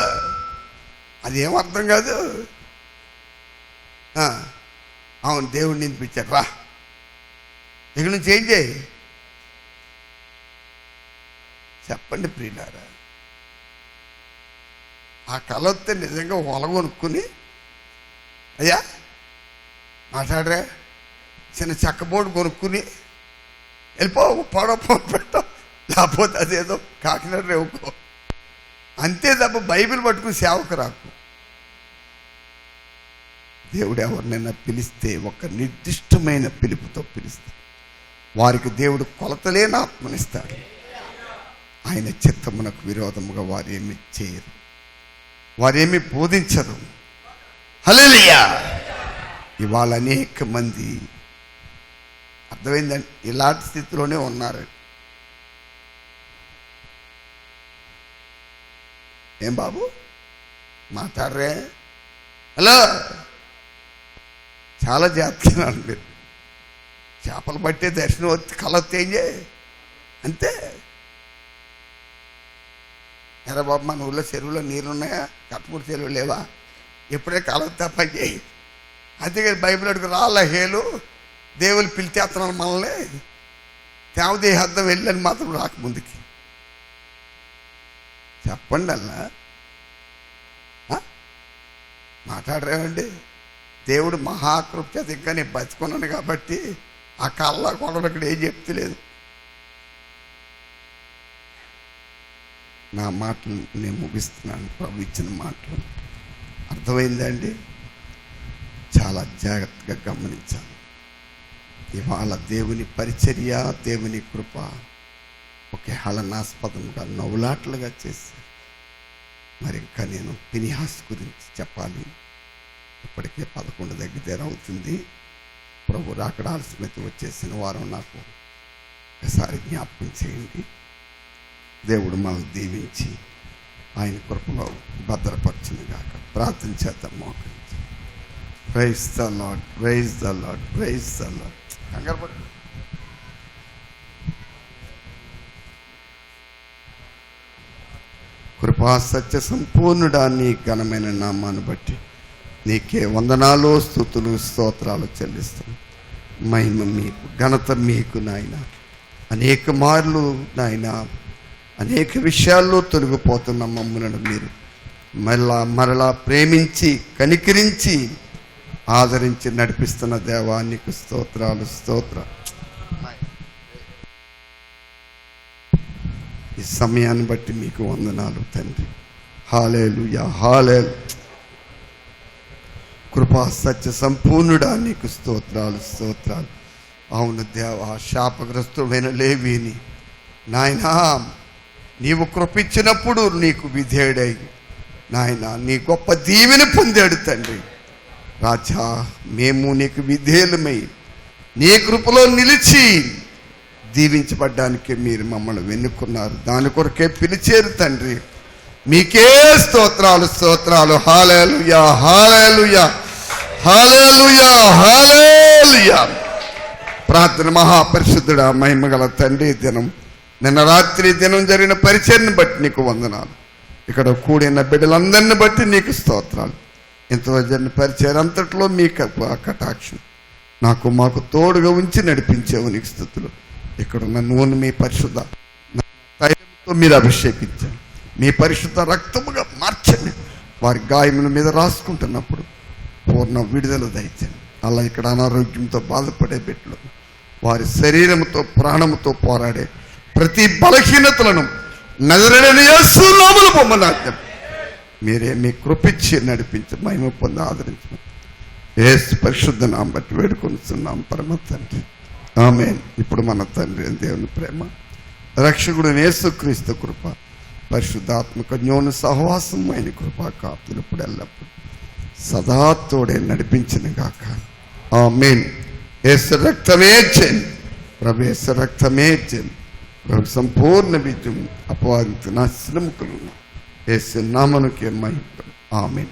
అదేం అర్థం కాదు. అవును, దేవుడు నింపించాడు, రా ఇక నుంచి ఏం చేయి. చెప్పండి ప్రియులారా. ఆ కళ వస్తే నిజంగా వల కొనుక్కుని, అయ్యా మాట్లాడరా, చిన్న చెక్కబోర్డు కొనుక్కుని వెళ్ళిపో, పొడపో పెట్టో, లేకపోతే అదేదో కాకినాడ రేవుకో. అంతే తప్ప బైబిల్ పట్టుకుని సేవకు రాకు. దేవుడు ఎవరినైనా పిలిస్తే ఒక నిర్దిష్టమైన పిలుపుతో పిలుస్తాడు. వారికి దేవుడు కొలతలేని ఆత్మనిస్తాడు. ఆయన చిత్తమునకు విరోధముగా వారేమి చేయరు, వారేమి బోధించరు. హల్లెలూయా. ఇవాళ అనేక మంది అర్థమైందండి, ఇలాంటి స్థితిలోనే ఉన్నారు. ఏం బాబు మాట్లాడరే? హలో, చాలా జాగ్రత్తగా మీరు. చేపలు పట్టే దర్శనం వచ్చి కళ ఏం చేయి అంతే. ఎరా బాబు, మన ఊళ్ళో చెరువులో నీళ్ళున్నాయా? కట్టుమూడి చెరువు లేవా? ఎప్పుడే కళ తప్ప చేయి. అంతేగాని బైబిల్ అడుగు రాళ్ళ హేలు దేవుళ్ళు పిలిచేస్తున్నాను మనల్ని, తేవదేహద్దం వెళ్ళని మాత్రం రాకముందుకి. చెప్పండి అలా. మాట్లాడరేమండి? దేవుడు మహాకృప చేత ఇంకా నేను బతుకున్నాను కాబట్టి ఆ కళ్ళ కొడలు ఇక్కడ ఏం చెప్తలేదు. నా మాటలు నేను ముగిస్తున్నాను. ప్రభు ఇచ్చిన మాటలు అర్థమైందండి? చాలా జాగ్రత్తగా గమనించాలి. ఇవాళ దేవుని పరిచర్య, దేవుని కృప ఒక హేళనాస్పదంగా నవ్వులాట్లుగా చేశారు. మరి ఇంకా నేను ఫినిహాస్ గురించి చెప్పాలి. ఇప్పటికే 11 దగ్గర అవుతుంది. ప్రభు రాకడ ఆలస్యమైతే వచ్చేసిన వారం నాకు ఒకసారి జ్ఞాపకం చేయండి. దేవుడు మనల్ని దీవించి ఆయన కృపలో భద్రపరచునుగాక. ప్రార్థన చేద్దాం. మోకరించి praise the Lord, praise the Lord, praise the Lord. కంగారు పడు. కృపా సత్య సంపూర్ణుడా, నీ ఘనమైన నామాన్ని బట్టి నీకే వందనాలు, స్తుతులు, స్తోత్రాలు చెల్లిస్తాను. మహిమ మీకు, ఘనత మీకు నాయన. అనేక మార్లు నాయన, అనేక విషయాల్లో తొలగిపోతున్న మమ్మలను మీరు మరలా ప్రేమించి కనికరించి ఆదరించి నడిపిస్తున్న దేవానికి స్తోత్రాలు. ఈ సమయాన్ని బట్టి మీకు వందనాలు తండ్రి. హల్లెలూయా, హల్లెలూయా. కృపా సత్య సంపూర్ణుడా నీకు స్తోత్రాలు. అవును దేవా, శాపగ్రస్తుడైన లేవీని నాయనా నీవు కృపించినప్పుడు నీకు విధేయుడై నాయన నీ గొప్ప దీవెన పొందాడు తండ్రి. రాజా, మేము నీకు విధేయులమై నీ కృపలో నిలిచి దీవించబడ్డానికి మీరు మమ్మల్ని వెన్నుకున్నారు. దాని కొరకే పిలిచేరు తండ్రి. మీకే స్తోత్రాలు. హల్లెలూయా, హల్లెలూయా, హల్లెలూయా, హల్లెలూయా. ప్రార్థన. మహాపరిశుద్ధుడా, మహిమగల తండ్రి, దినం నిన్న రాత్రి దినం జరిగిన పరిచర్ని బట్టి నీకు వందనాలు. ఇక్కడ కూడిన బిడ్డలందరిని బట్టి నీకు స్తోత్రాలు. ఇంతవరకు జరిగిన పరిచయం అంతట్లో మీ కటాక్షం మాకు తోడుగా ఉంచి నడిపించేవు నీకు స్తుతులు. ఇక్కడున్న నూనె మీ పరిశుద్ధ తైలంతో మీరు అభిషేకించండి. మీ పరిశుద్ధ రక్తముగా మార్చండి. వారి గాయముల మీద రాసుకుంటున్నప్పుడు పూర్ణ విడుదల దయచండి. అలా ఇక్కడ అనారోగ్యంతో బాధపడే బిడ్డలు, వారి శరీరంతో ప్రాణముతో పోరాడే ప్రతి బలహీనతలను నజరేయుడైన యేసు నామములో పొమ్మనాజ్ఞ మీరే మీ కృపిచ్చి నడిపించి మహిమ పొంది ఆదరించండి. యేసు పరిశుద్ధ నామం బట్టి వేడుకొనిస్తున్నాం పరమ తండ్రి, ఆమేన్. ఇప్పుడు మన తండ్రి దేవుని ప్రేమ, రక్షకుడు యేసుక్రీస్తు కృప, పరిశుద్ధాత్మక న్యోను సహవాసం అయిన కృపా కాపులు ఇప్పుడు ఎల్లప్పుడు సదా తోడే నడిపించిన గాక, ఆమేన్. యేసు రక్తమే చేయండి ప్రభు, యేసు రక్తమే చేయండి ప్రభు. సంపూర్ణ విజయం అపవాదిత నాశనముకులు యేసు నామమునకే మహిమ, ఆమేన్.